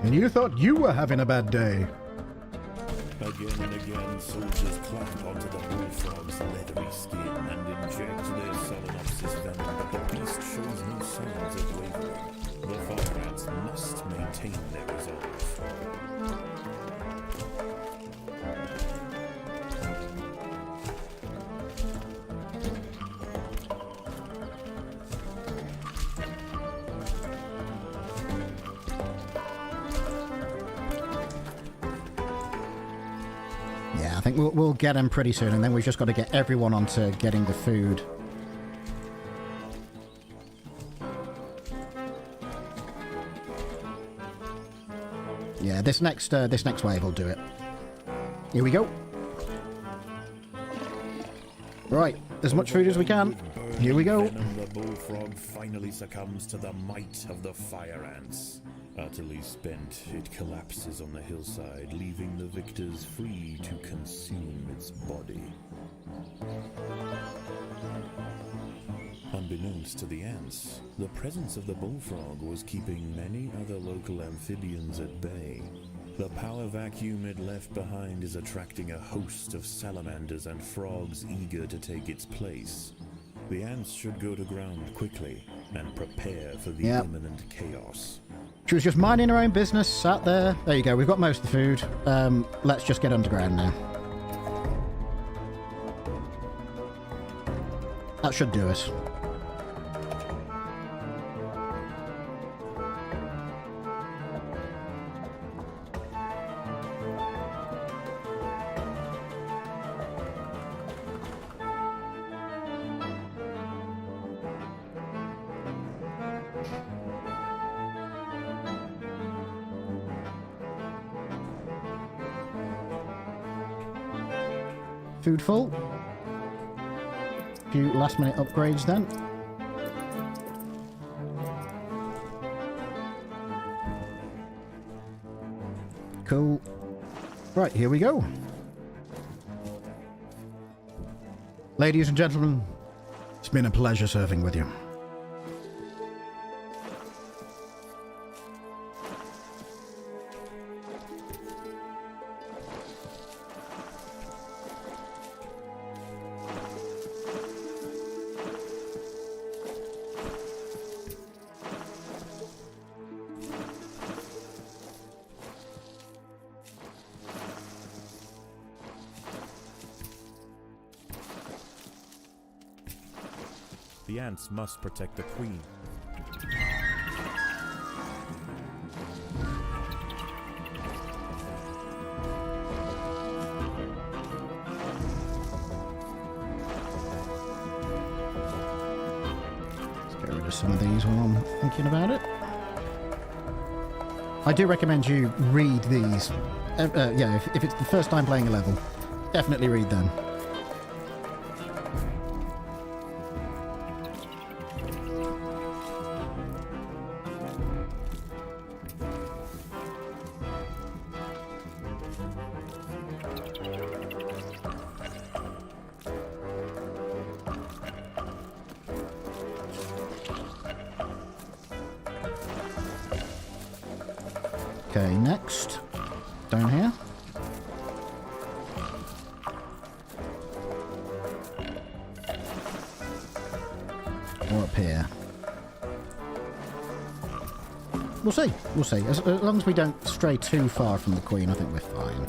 S5: And you thought you were having a bad day.
S3: Again and again, soldiers clamp onto the bullfrog's leathery skin and inject their solenopsis venom, but the beast shows no signs of wavering. The fire ants must maintain their resolve.
S1: Yeah, I think we'll get them pretty soon, and then we've just got to get everyone onto getting the food. Yeah, this next wave will do it. Here we go. Right, as much food as we can. Here we go.
S3: Venom the bullfrog finally succumbs to the might of the fire ants. Utterly spent, it collapses on the hillside, leaving the victors free to consume its body. Unbeknownst to the ants, the presence of the bullfrog was keeping many other local amphibians at bay. The power vacuum it left behind is attracting a host of salamanders and frogs eager to take its place. The ants should go to ground quickly and prepare for the imminent chaos.
S1: She was just minding her own business, sat there. There you go, we've got most of the food. Let's just get underground now. That should do us. Food full. A few last minute upgrades then. Cool. Right, here we go.
S5: Ladies and gentlemen, it's been a pleasure serving with you.
S4: The ants must protect the queen.
S1: Let's get rid of some of these while I'm thinking about it. I do recommend you read these. Yeah, if it's the first time playing a level, definitely read them. Okay, next. Down here. Or up here. We'll see. We'll see. As long as we don't stray too far from the Queen, I think we're fine.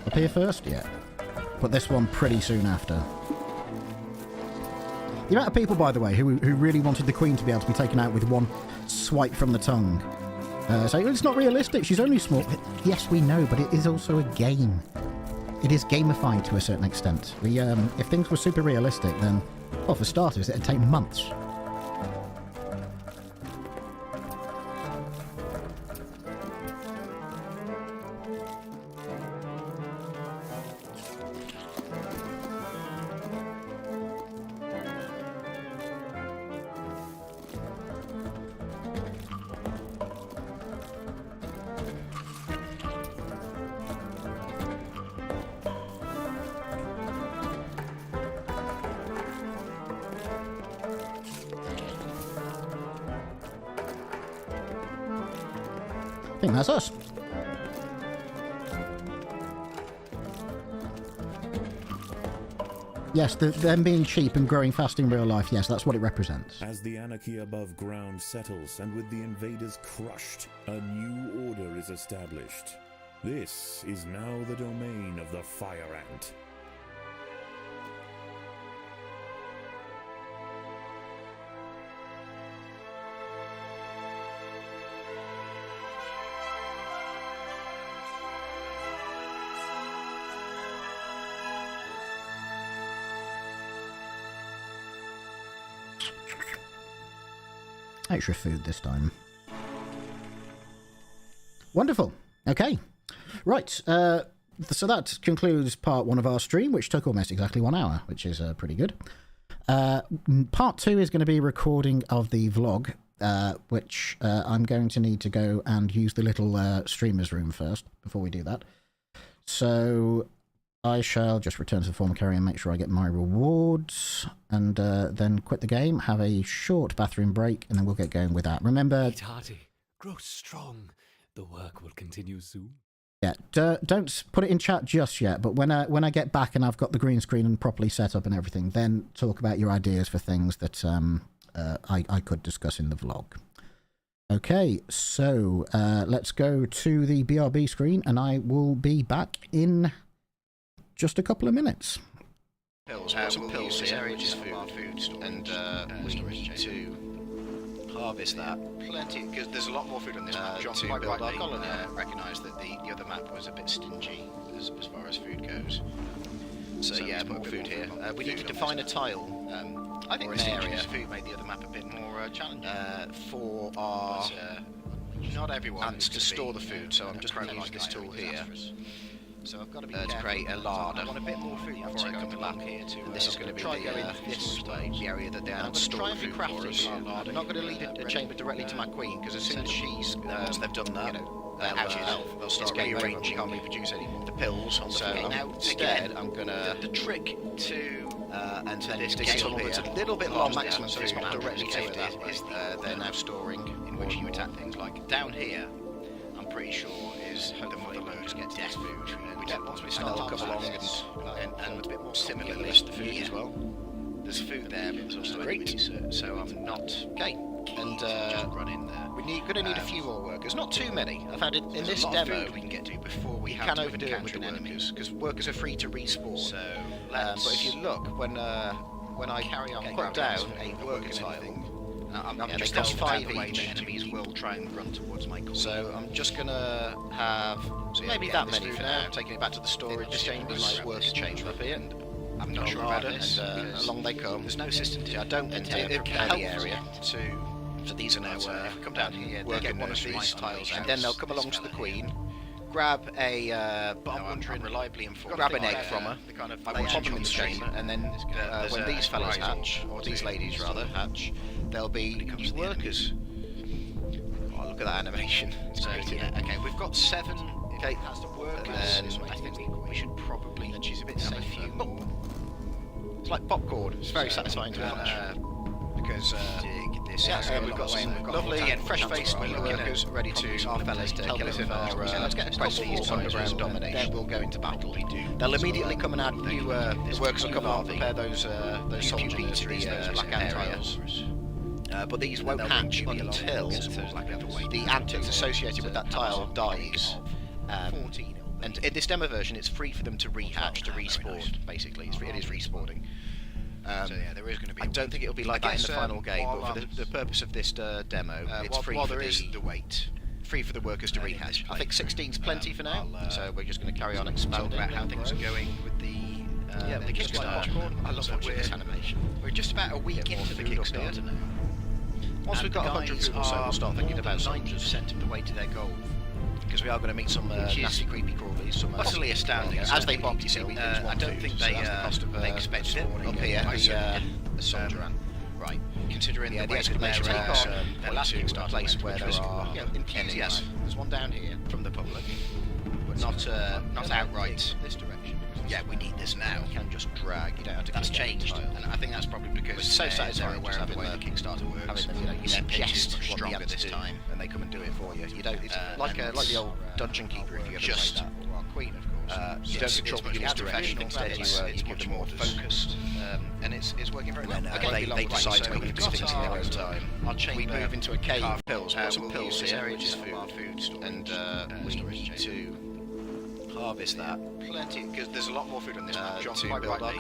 S1: Up here first? Yeah. Put this one pretty soon after. The amount of people, by the way, who really wanted the Queen to be able to be taken out with one swipe from the tongue. So it's not realistic, she's only small. Yes, we know, but it is also a game. It is gamified to a certain extent. If things were super realistic, then, well, for starters, it'd take months. I think that's us. Yes, them being cheap and growing fast in real life, yes, that's what it represents.
S3: As the anarchy above ground settles and with the invaders crushed, a new order is established. This is now the domain of the Fire Ant.
S1: Extra food this time. Wonderful. Okay. Right. So that concludes part one of our stream, which took almost exactly 1 hour, which is pretty good. Part 2 is going to be a recording of the vlog, which I'm going to need to go and use the little streamer's room first before we do that. So I shall just return to the former carrier and make sure I get my rewards, and then quit the game, have a short bathroom break, and then we'll get going with that. Remember...
S6: Eat hearty, grow strong. The work will continue soon.
S1: Yeah, don't put it in chat just yet, but when I get back and I've got the green screen and properly set up and everything, then talk about your ideas for things that I could discuss in the vlog. Okay, so let's go to the BRB screen, and I will be back in just a couple of minutes.
S7: Pills, some pills here, which is food, and we need to harvest that. Plenty, because there's a lot more food on this map. John quite rightly recognised that the other map was a bit stingy as far as food goes. So yeah, more food here. We need to define a tile. I think this area food made the other map a bit more challenging for our not everyone ants to store the food. So I'm just going to use this tool here. So I've got to be to create a larder. I want a bit more food before I come back here to. This is going to be the area that the ants store food for us. I'm not going to lead a chamber directly to my queen, because as soon as she's once they've done that, they'll start rearranging and reproduce anymore. The pills. So now instead, I'm going to the trick to enter this tunnel that's a little bit long maximum, so it's not directly aimed at. Is they're now storing in which you attack things like down here. I'm pretty sure is the mother locust gets this food. Once we start to come along and a bit more similarly list the food as well. There's food there, but there's also enemies, so I'm not okay. And just run in there. We're going to need a few more workers, not too many. I've had in this demo we can get to before we can overdo it with the workers, because workers are free to respawn. So, but if you look when I carry on put down a worker tile. They cost 5 each. Enemies will try and run towards my queen. So I'm just gonna have maybe that many for now. Taking it back to the storage chamber, nice worker chamber up here. And I'm not sure about this. Along they come. There's no assistance. I don't prepare the area to. So these are now come down here. Work in one of these tiles, and then they'll come along to the queen. Grab a reliably informed. Grab an egg from her. I will pop them in the chamber, and then when these fellas hatch, or these ladies rather hatch, there'll be new workers. Oh, look at that animation! So yeah, okay, we've got 7. Okay, that's the workers. I think we should probably. And she's a bit safe. It's like popcorn. It's very satisfying to watch. Because we've got some lovely and fresh-faced new workers ready to our fellas to kill us in our. Let's get a quest for underground domination. Then we'll go into battle. They'll immediately come and add new. The workers will come along, prepare those soldiers, those black ant tiles. But these won't hatch until the ant that's associated with that tile dies. And in this demo version, it's free for them to rehatch, to respawn. Basically, it is respawning. So yeah, there is going to be. I don't think it'll be like that in the final game, but for the purpose of this demo, it's free for the wait. Free for the workers to rehatch. I think 16's plenty for now, so we're just going to carry on expanding. Talk about how things are going with the Kickstarter. I love watching this animation. We're just about a week into the Kickstarter now. Once we've got 100 food or so, we'll start thinking about 90% of the way to their goal. Because we are going to meet some nasty, creepy crawlies, some utterly astounding. As they pop, you see, I don't think they expected it. Up here, the soldier ant. Right. Considering the exclamation marks, their last Kickstarter place where there are enthusiasts. There's one down here from the public, but not outright this direction. Yeah, we need this now. You can just drag. You don't have to. That's changed, and I think that's probably because it's so satisfying aware of the way the Kickstarter works. You suggest what the ants this time, and they come and do it for you. You don't. It's like the old dungeon keeper if you ever played that, or our queen, of course. You don't control the unit's direction. Instead, you give them more focused, and it's working very well. They decide to make these things in their own time. We move into a cave. Pills. Some pills here, which is food, and we need to harvest that. Plenty, because there's a lot more food on this map. John quite rightly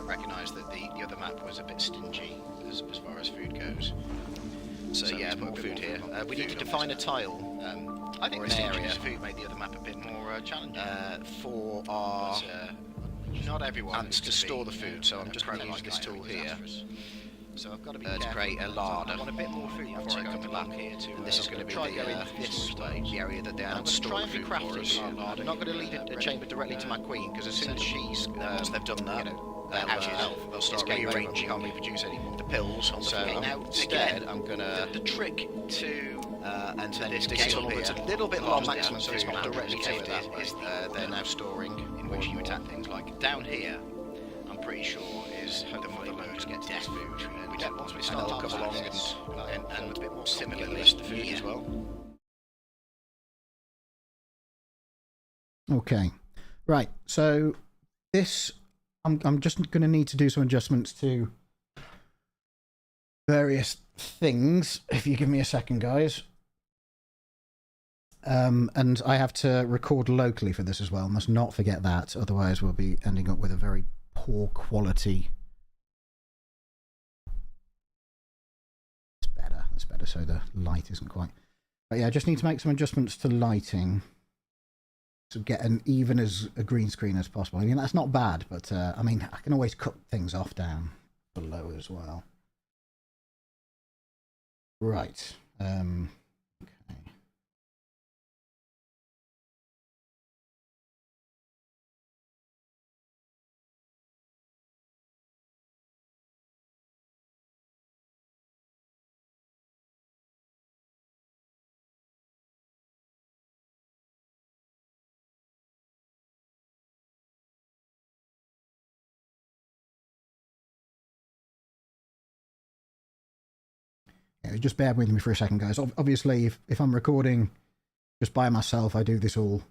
S7: recognised that the other map was a bit stingy as far as food goes. So yeah, more food here. We need to define a tile. I think this area food made the other map a bit more challenging. For our not everyone ants to store the food, so I'm just going to use this tool here. So I've got to be to create a larder. I want a bit more food before I come back here to. This is going to be the area that the ants store food for us. I'm not going to lead a chamber directly to my queen, because as soon as she's once they've done that, they'll start rearranging and reproduce anymore. The pills on the floor. Now, instead, I'm gonna the trick to enter this tunnel that's a little bit long maximum, so it's not directly aimed at, is they're now storing in which you attack things like down here. I'm pretty sure is the mother loads get death food, which once we start to come along and a bit more similarly the food as well.
S1: Okay, right. So this, I'm just going to need to do some adjustments to various things. If you give me a second, guys. And I have to record locally for this as well. Must not forget that. Otherwise, we'll be ending up with a very poor quality. It's better. That's better. So the light isn't quite. But yeah, I just need to make some adjustments to lighting to get an even as a green screen as possible. I mean, that's not bad, but I mean, I can always cut things off down below as well. Right. Okay. Yeah, just bear with me for a second, guys. Obviously, if I'm recording just by myself, I do this all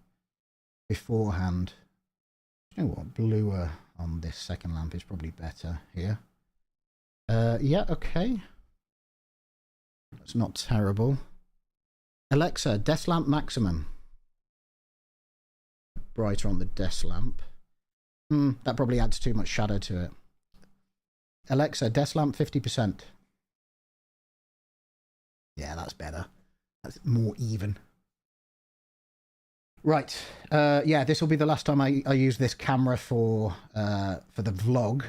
S1: beforehand. You know what? Bluer on this second lamp is probably better here. Yeah, okay. That's not terrible. Alexa, desk lamp maximum. Brighter on the desk lamp. That probably adds too much shadow to it. Alexa, desk lamp 50%. Yeah, that's better. That's more even. Right. Yeah, this will be the last time I use this camera for the vlog.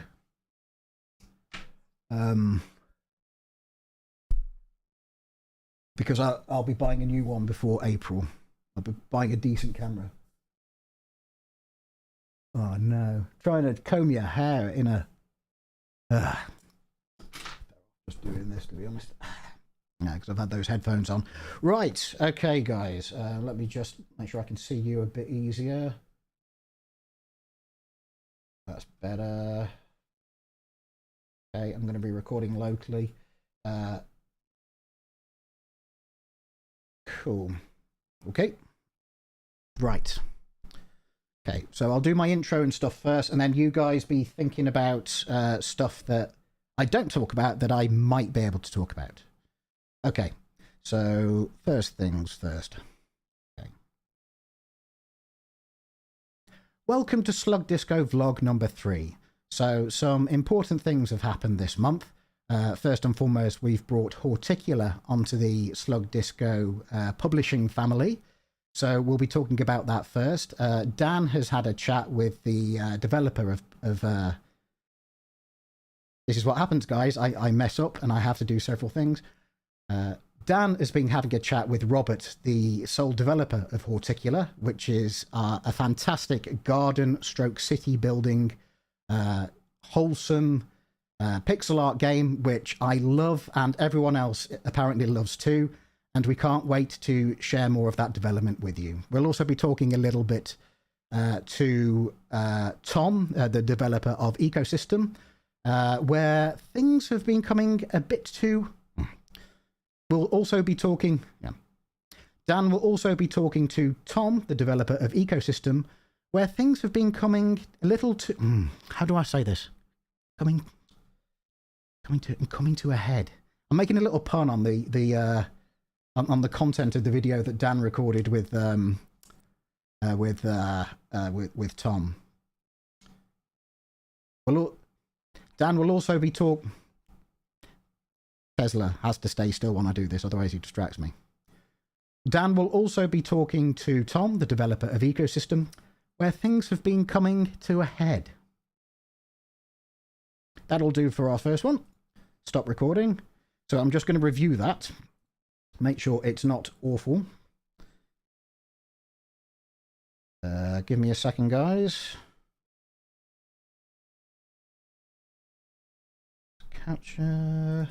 S1: Because I'll be buying a new one before April. I'll be buying a decent camera. Oh no! Trying to comb your hair in a. Just doing this, to be honest. Yeah, because I've had those headphones on. Right, okay, guys. Let me just make sure I can see you a bit easier. That's better. Okay, I'm going to be recording locally. Cool. Okay. Right. Okay, so I'll do my intro and stuff first, and then you guys be thinking about stuff that I don't talk about that I might be able to talk about. Okay, so first things first. Okay. Welcome to Slug Disco vlog number 3. So some important things have happened this month. First and foremost, we've brought Horticula onto the Slug Disco publishing family. So we'll be talking about that first. Dan has had a chat with the developer of this is what happens, guys. I mess up and I have to do several things. Dan has been having a chat with Robert, the sole developer of Horticula, which is a fantastic garden stroke city building, wholesome pixel art game, which I love and everyone else apparently loves too. And we can't wait to share more of that development with you. We'll also be talking a little bit to Tom, the developer of Ecosystem, where things have been coming a bit too... We'll also be talking... Yeah. Dan will also be talking to Tom, the developer of Ecosystem, where things have been coming a little too... how do I say this? Coming to a head. I'm making a little pun on on the content of the video that Dan recorded with Tom. Dan will also be Tesla has to stay still when I do this, otherwise he distracts me. Dan will also be talking to Tom, the developer of Ecosystem, where things have been coming to a head. That'll do for our first one. Stop recording. So I'm just going to review that. Make sure it's not awful. Give me a second, guys. capture.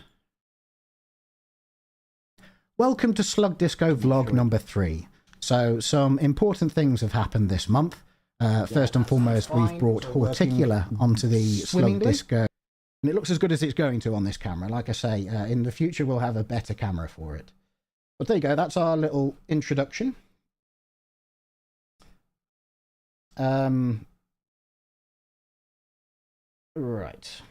S1: Welcome to Slug Disco vlog number 3. So, some important things have happened this month. First and foremost, we've brought Horticular onto the Slug Disco. And it looks as good as it's going to on this camera. Like I say, in the future we'll have a better camera for it. But there you go, that's our little introduction. Right.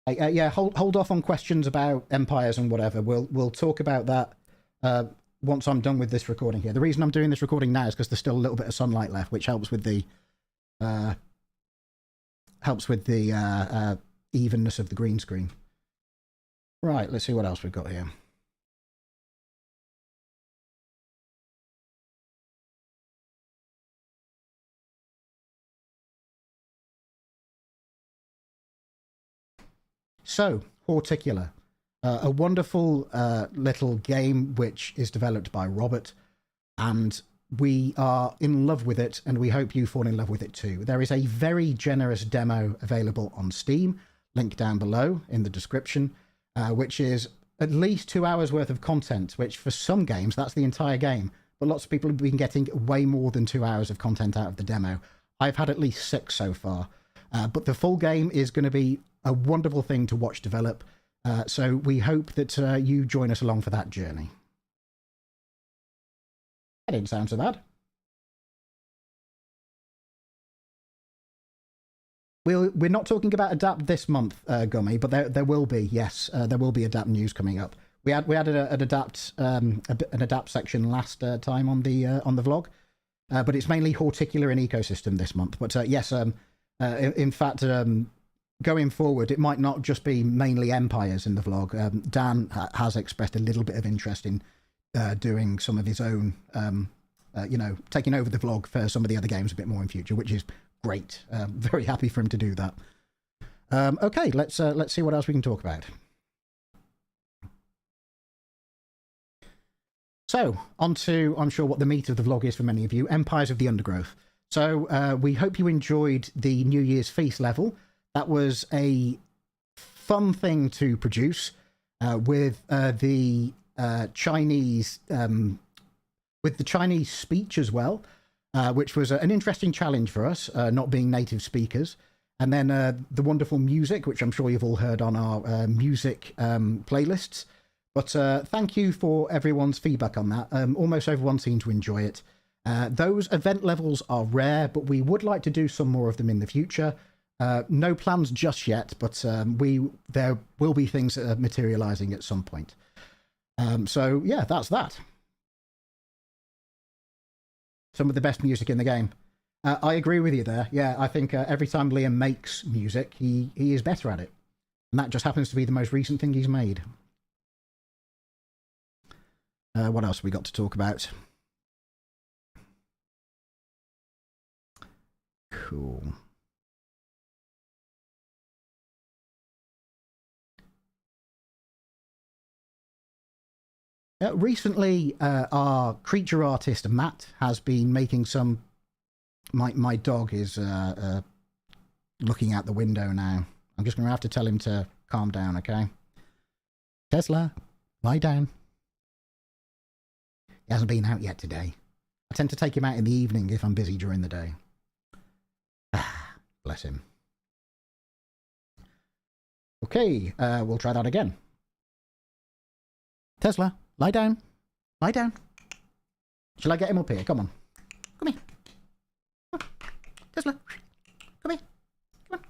S1: Yeah, hold off on questions about empires and whatever. We'll talk about that once I'm done with this recording here. The reason I'm doing this recording now is because there's still a little bit of sunlight left, which helps with the evenness of the green screen. Right, let's see what else we've got here. So, Horticular, a wonderful little game which is developed by Robert, and we are in love with it, and we hope you fall in love with it too. There is a very generous demo available on Steam, link down below in the description, which is at least 2 hours worth of content, which for some games, that's the entire game. But lots of people have been getting way more than 2 hours of content out of the demo. I've had at least 6 so far. But the full game is going to be a wonderful thing to watch develop. So we hope that you join us along for that journey. That didn't sound so bad. We're not talking about Adapt this month, Gummy, but there will be, yes, there will be Adapt news coming up. We had an Adapt section last time on the vlog, but it's mainly Horticular and Ecosystem this month. But yes, in fact, going forward, it might not just be mainly empires in the vlog. Dan has expressed a little bit of interest in doing some of his own, taking over the vlog for some of the other games a bit more in future, which is great. Very happy for him to do that. Okay, let's see what else we can talk about. So, on to, I'm sure, what the meat of the vlog is for many of you, Empires of the Undergrowth. So, we hope you enjoyed the New Year's Feast level. That was a fun thing to produce with the Chinese speech as well, which was an interesting challenge for us, not being native speakers. And then the wonderful music, which I'm sure you've all heard on our music playlists. But thank you for everyone's feedback on that. Almost everyone seemed to enjoy it. Those event levels are rare, but we would like to do some more of them in the future. No plans just yet, but there will be things that are materializing at some point. So yeah, that's that. Some of the best music in the game. I agree with you there. Yeah, I think every time Liam makes music, he is better at it. And that just happens to be the most recent thing he's made. What else have we got to talk about? Cool. Recently, our creature artist, Matt, has been making some... My dog is looking out the window now. I'm just going to have to tell him to calm down, okay? Tesla, lie down. He hasn't been out yet today. I tend to take him out in the evening if I'm busy during the day. Bless him. Okay, we'll try that again. Tesla, lie down. Lie down. Shall I get him up here? Come on. Come here. Come on. Tesla, come here. Come on.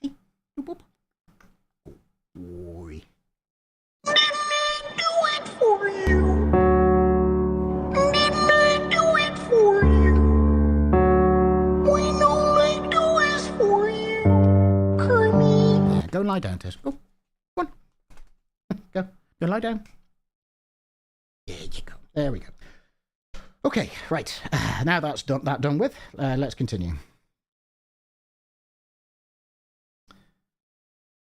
S1: Hey, boop, boop. Oi.
S2: Didn't I do it for you? Didn't I do it for you? When all I do is for you, Kermit.
S1: Yeah, go and lie down, Tess. Go. Go on. Go. Go and lie down. There you go. There we go. Okay, right. Now that's done with. Let's continue.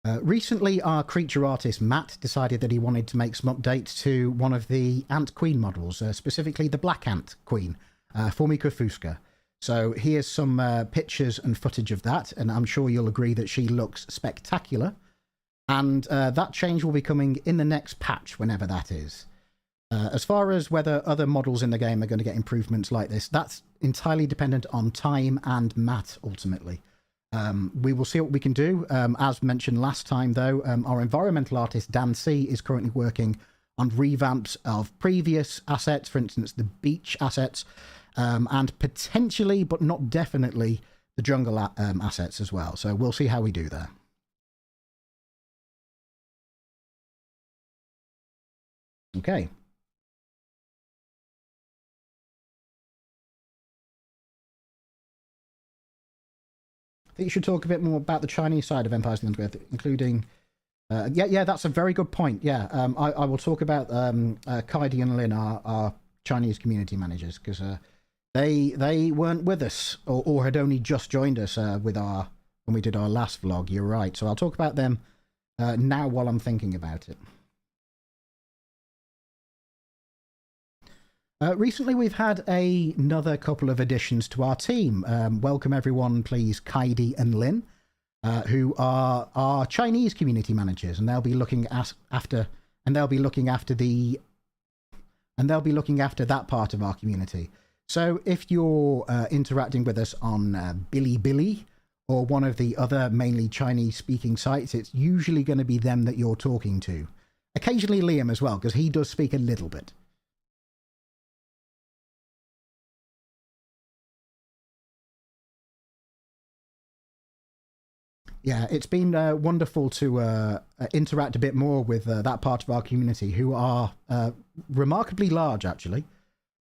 S1: Recently, our creature artist Matt decided that he wanted to make some updates to one of the Ant Queen models, specifically the Black Ant Queen, Formica fusca. So here's some pictures and footage of that, and I'm sure you'll agree that she looks spectacular. And that change will be coming in the next patch, whenever that is. As far as whether other models in the game are going to get improvements like this, that's entirely dependent on time and Matt, ultimately. We will see what we can do. As mentioned last time, though, our environmental artist, Dan C., is currently working on revamps of previous assets, for instance, the beach assets, and potentially, but not definitely, the jungle assets as well. So we'll see how we do there. Okay. I think you should talk a bit more about the Chinese side of Empires of the Undergrowth, including... yeah, that's a very good point. Yeah, I will talk about Kaidi and Lin, our Chinese community managers, because they weren't with us, or had only just joined us when we did our last vlog. You're right. So I'll talk about them now while I'm thinking about it. Recently, we've had another couple of additions to our team. Welcome everyone, please, Kaidi and Lin, who are our Chinese community managers, and they'll be looking after that part of our community. So, if you're interacting with us on Bilibili or one of the other mainly Chinese-speaking sites, it's usually going to be them that you're talking to. Occasionally, Liam as well, because he does speak a little bit. Yeah, it's been wonderful to interact a bit more with that part of our community, who are remarkably large, actually.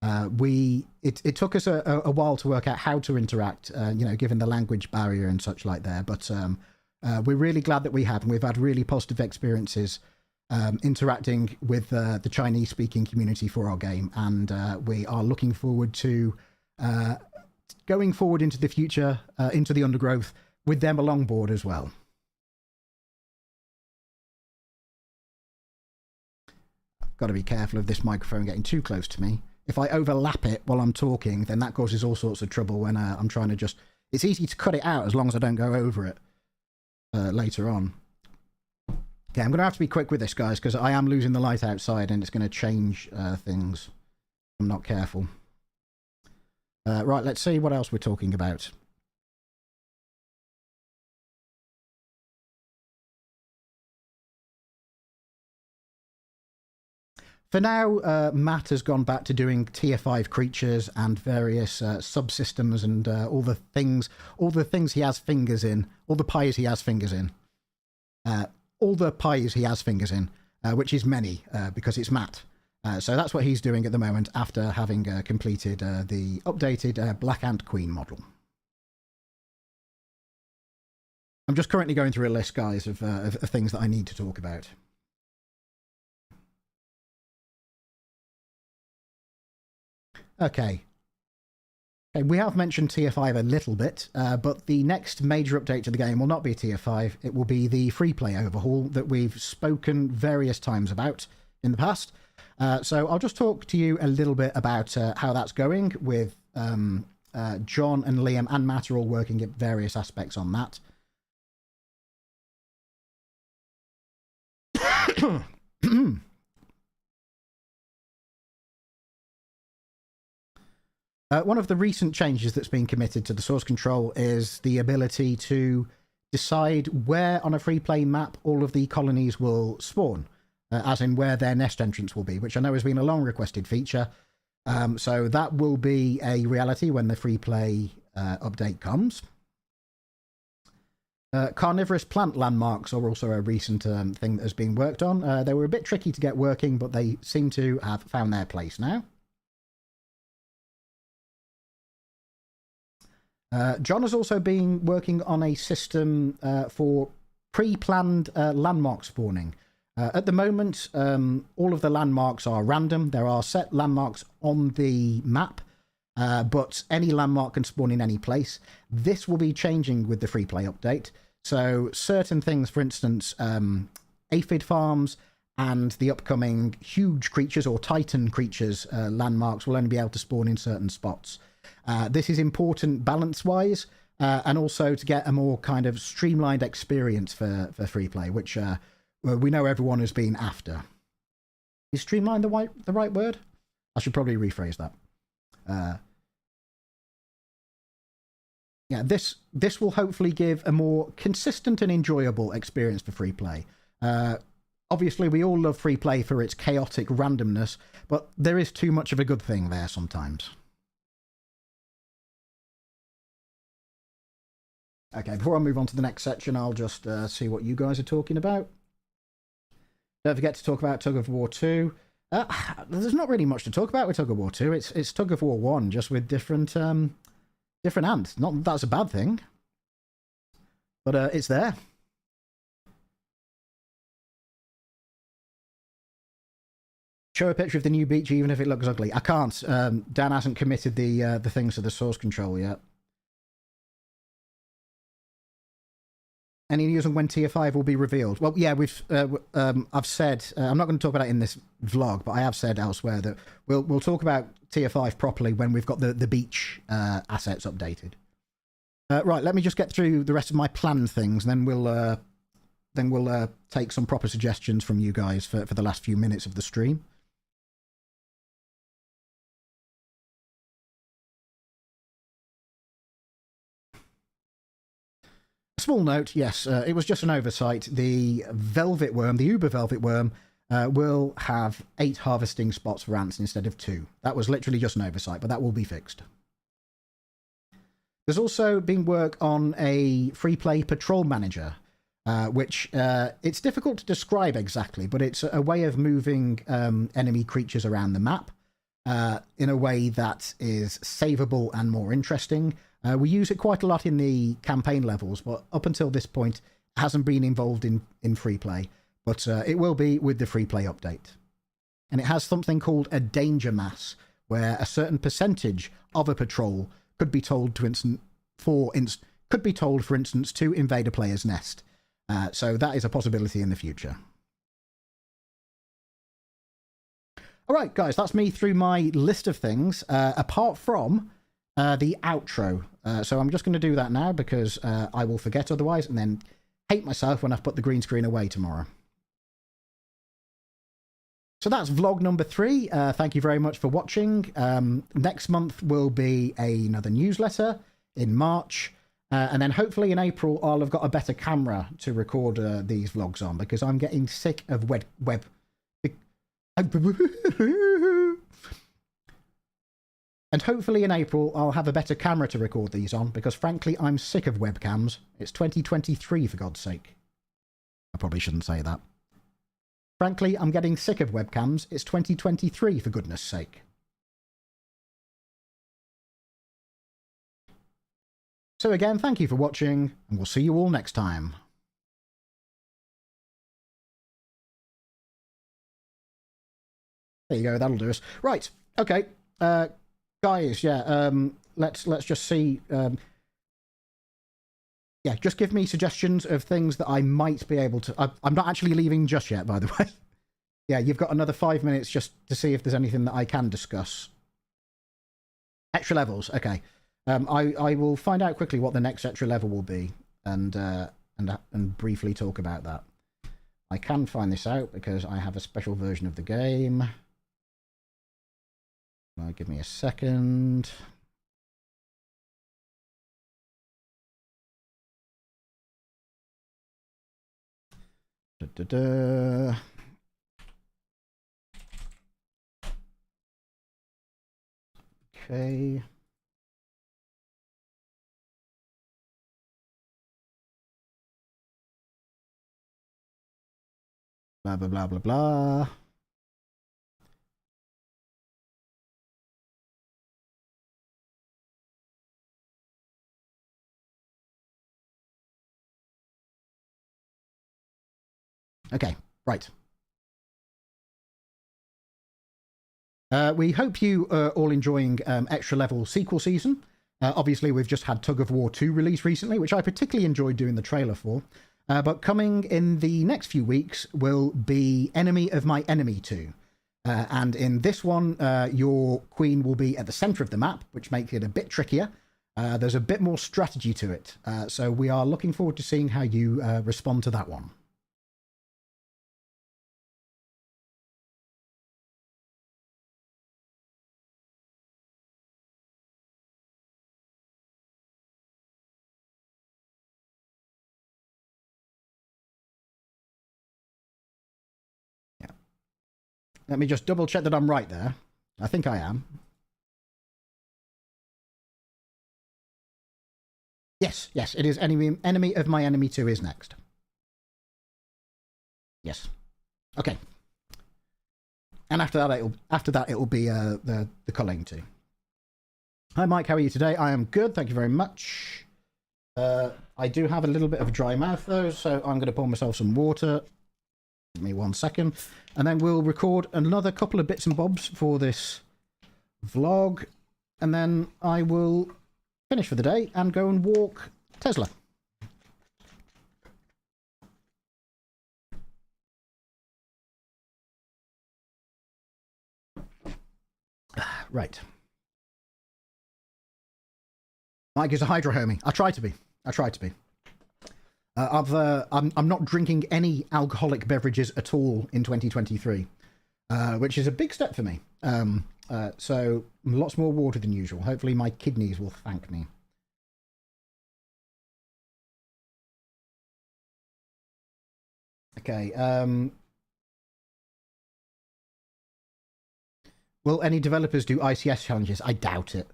S1: It took us a while to work out how to interact, given the language barrier and such like there. But we're really glad that we have, and we've had really positive experiences interacting with the Chinese-speaking community for our game. And we are looking forward to going forward into the future, into the Undergrowth, with them along board as well. I've got to be careful of this microphone getting too close to me. If I overlap it while I'm talking, then that causes all sorts of trouble when I'm trying to just... It's easy to cut it out as long as I don't go over it later on. Okay, I'm going to have to be quick with this, guys, because I am losing the light outside and it's going to change things if I'm not careful. Right, let's see what else we're talking about. For now, Matt has gone back to doing tier 5 creatures and various subsystems and all the things he has fingers in, all the pies he has fingers in. Which is many, because it's Matt. So that's what he's doing at the moment after having completed the updated Black Ant Queen model. I'm just currently going through a list, guys, of things that I need to talk about. Okay, we have mentioned tier 5 a little bit, but the next major update to the game will not be tier 5. It will be the free play overhaul that we've spoken various times about in the past. So I'll just talk to you a little bit about how that's going with John and Liam and Matt are all working at various aspects on that. One of the recent changes that's been committed to the source control is the ability to decide where on a free play map all of the colonies will spawn, as in where their nest entrance will be, which I know has been a long requested feature. So that will be a reality when the free play update comes. Carnivorous plant landmarks are also a recent thing that has been worked on. They were a bit tricky to get working, but they seem to have found their place now. John has also been working on a system for pre-planned landmark spawning. At the moment, all of the landmarks are random. There are set landmarks on the map, but any landmark can spawn in any place. This will be changing with the free play update. So certain things, for instance, aphid farms and the upcoming huge creatures or titan creatures landmarks will only be able to spawn in certain spots. This is important balance-wise, and also to get a more kind of streamlined experience for free play, which we know everyone has been after. Is streamlined the right word? I should probably rephrase that. Yeah, this will hopefully give a more consistent and enjoyable experience for free play. Obviously, we all love free play for its chaotic randomness, but there is too much of a good thing there sometimes. Okay, before I move on to the next section, I'll just see what you guys are talking about. Don't forget to talk about Tug of War 2. There's not really much to talk about with Tug of War 2. It's Tug of War 1, just with different ants. Not that that's a bad thing, but it's there. Show a picture of the new beach, even if it looks ugly. I can't. Dan hasn't committed the things to the source control yet. Any news on when Tier 5 will be revealed? Well, yeah, I've said, I'm not going to talk about it in this vlog, but I have said elsewhere that we'll talk about Tier 5 properly when we've got the beach assets updated. Right, let me just get through the rest of my planned things, and then we'll take some proper suggestions from you guys for the last few minutes of the stream. Small note, yes, it was just an oversight. The Velvet Worm, the Uber Velvet Worm, will have 8 harvesting spots for ants instead of 2. That was literally just an oversight, but that will be fixed. There's also been work on a free play patrol manager, which it's difficult to describe exactly, but it's a way of moving enemy creatures around the map in a way that is savable and more interesting. We use it quite a lot in the campaign levels, but up until this point, it hasn't been involved in free play. But it will be with the free play update. And it has something called a danger mass, where a certain percentage of a patrol could be told for instance, to invade a player's nest. So that is a possibility in the future. All right, guys, that's me through my list of things, apart from the outro. So I'm just going to do that now because I will forget otherwise and then hate myself when I've put the green screen away tomorrow. So that's vlog number 3. Thank you very much for watching. Next month will be another newsletter in March. And then hopefully in April, I'll have got a better camera to record these vlogs on because I'm getting sick of web. And hopefully in April, I'll have a better camera to record these on because frankly, I'm sick of webcams. It's 2023, for God's sake. I probably shouldn't say that. Frankly, I'm getting sick of webcams. It's 2023, for goodness sake. So again, thank you for watching, and we'll see you all next time. There you go, that'll do us. Right, okay. Guys, yeah, let's just see. Yeah, just give me suggestions of things that I might be able to... I'm not actually leaving just yet, by the way. Yeah, you've got another 5 minutes just to see if there's anything that I can discuss. Extra levels, okay. I will find out quickly what the next extra level will be and briefly talk about that. I can find this out because I have a special version of the game. Give me a second. Okay. Blah, blah, blah, blah, blah. Okay, right. We hope you are all enjoying Extra Level Sequel Season. Obviously, we've just had Tug of War 2 released recently, which I particularly enjoyed doing the trailer for. But coming in the next few weeks will be Enemy of My Enemy 2. And in this one, your queen will be at the centre of the map, which makes it a bit trickier. There's a bit more strategy to it. So we are looking forward to seeing how you respond to that one. Let me just double check that I'm right there. I think I am. Yes, it is Enemy of My Enemy 2 is next. Yes. Okay. And after that it'll be the Culling 2. Hi Mike, how are you today? I am good, thank you very much. I do have a little bit of a dry mouth though, so I'm going to pour myself some water. Give me 1 second. And then we'll record another couple of bits and bobs for this vlog. And then I will finish for the day and go and walk Tesla. Right. Mike is a hydro homie. I try to be. I'm not drinking any alcoholic beverages at all in 2023, which is a big step for me. So lots more water than usual. Hopefully my kidneys will thank me. Okay. Will any developers do ICS challenges? I doubt it.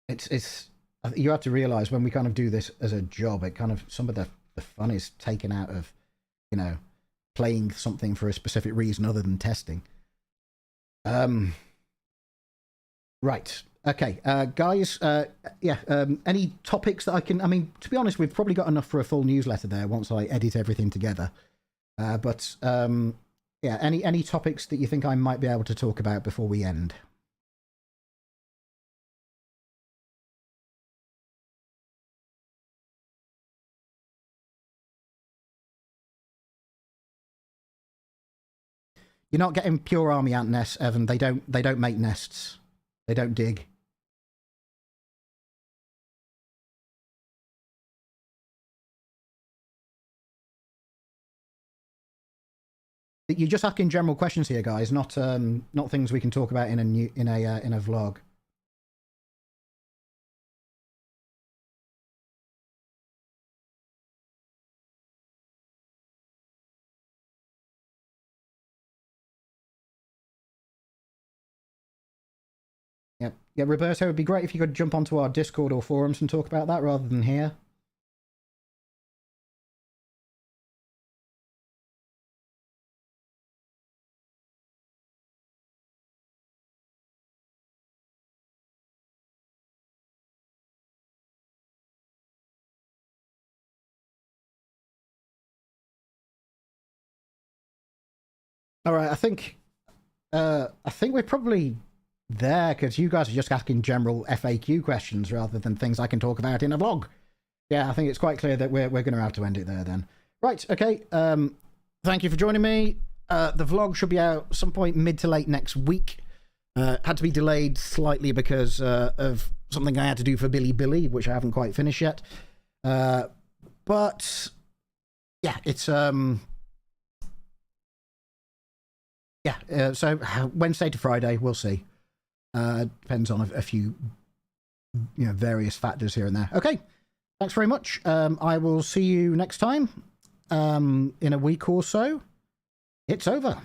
S1: It's you have to realize when we kind of do this as a job, it kind of, some of the fun is taken out of, you know, playing something for a specific reason other than testing. Right. Okay. Guys, any topics that I mean, to be honest, we've probably got enough for a full newsletter there once I edit everything together. Yeah, any topics that you think I might be able to talk about before we end? You're not getting pure army ant nests, Evan. They don't make nests. They don't dig. You're just asking general questions here, guys, not things we can talk about in a vlog. Yeah, Roberto, it would be great if you could jump onto our Discord or forums and talk about that rather than here. All right, I think we're probably there because you guys are just asking general FAQ questions rather than things I can talk about in a vlog. Yeah, I think it's quite clear that we're going to have to end it there then. Right, okay. Thank you for joining me. The vlog should be out some point mid to late next week. Had to be delayed slightly because of something I had to do for Billy, which I haven't quite finished yet. But yeah, it's so Wednesday to Friday, we'll see. Depends on a few, various factors here and there. Okay, thanks very much. I will see you next time. In a week or so. It's over.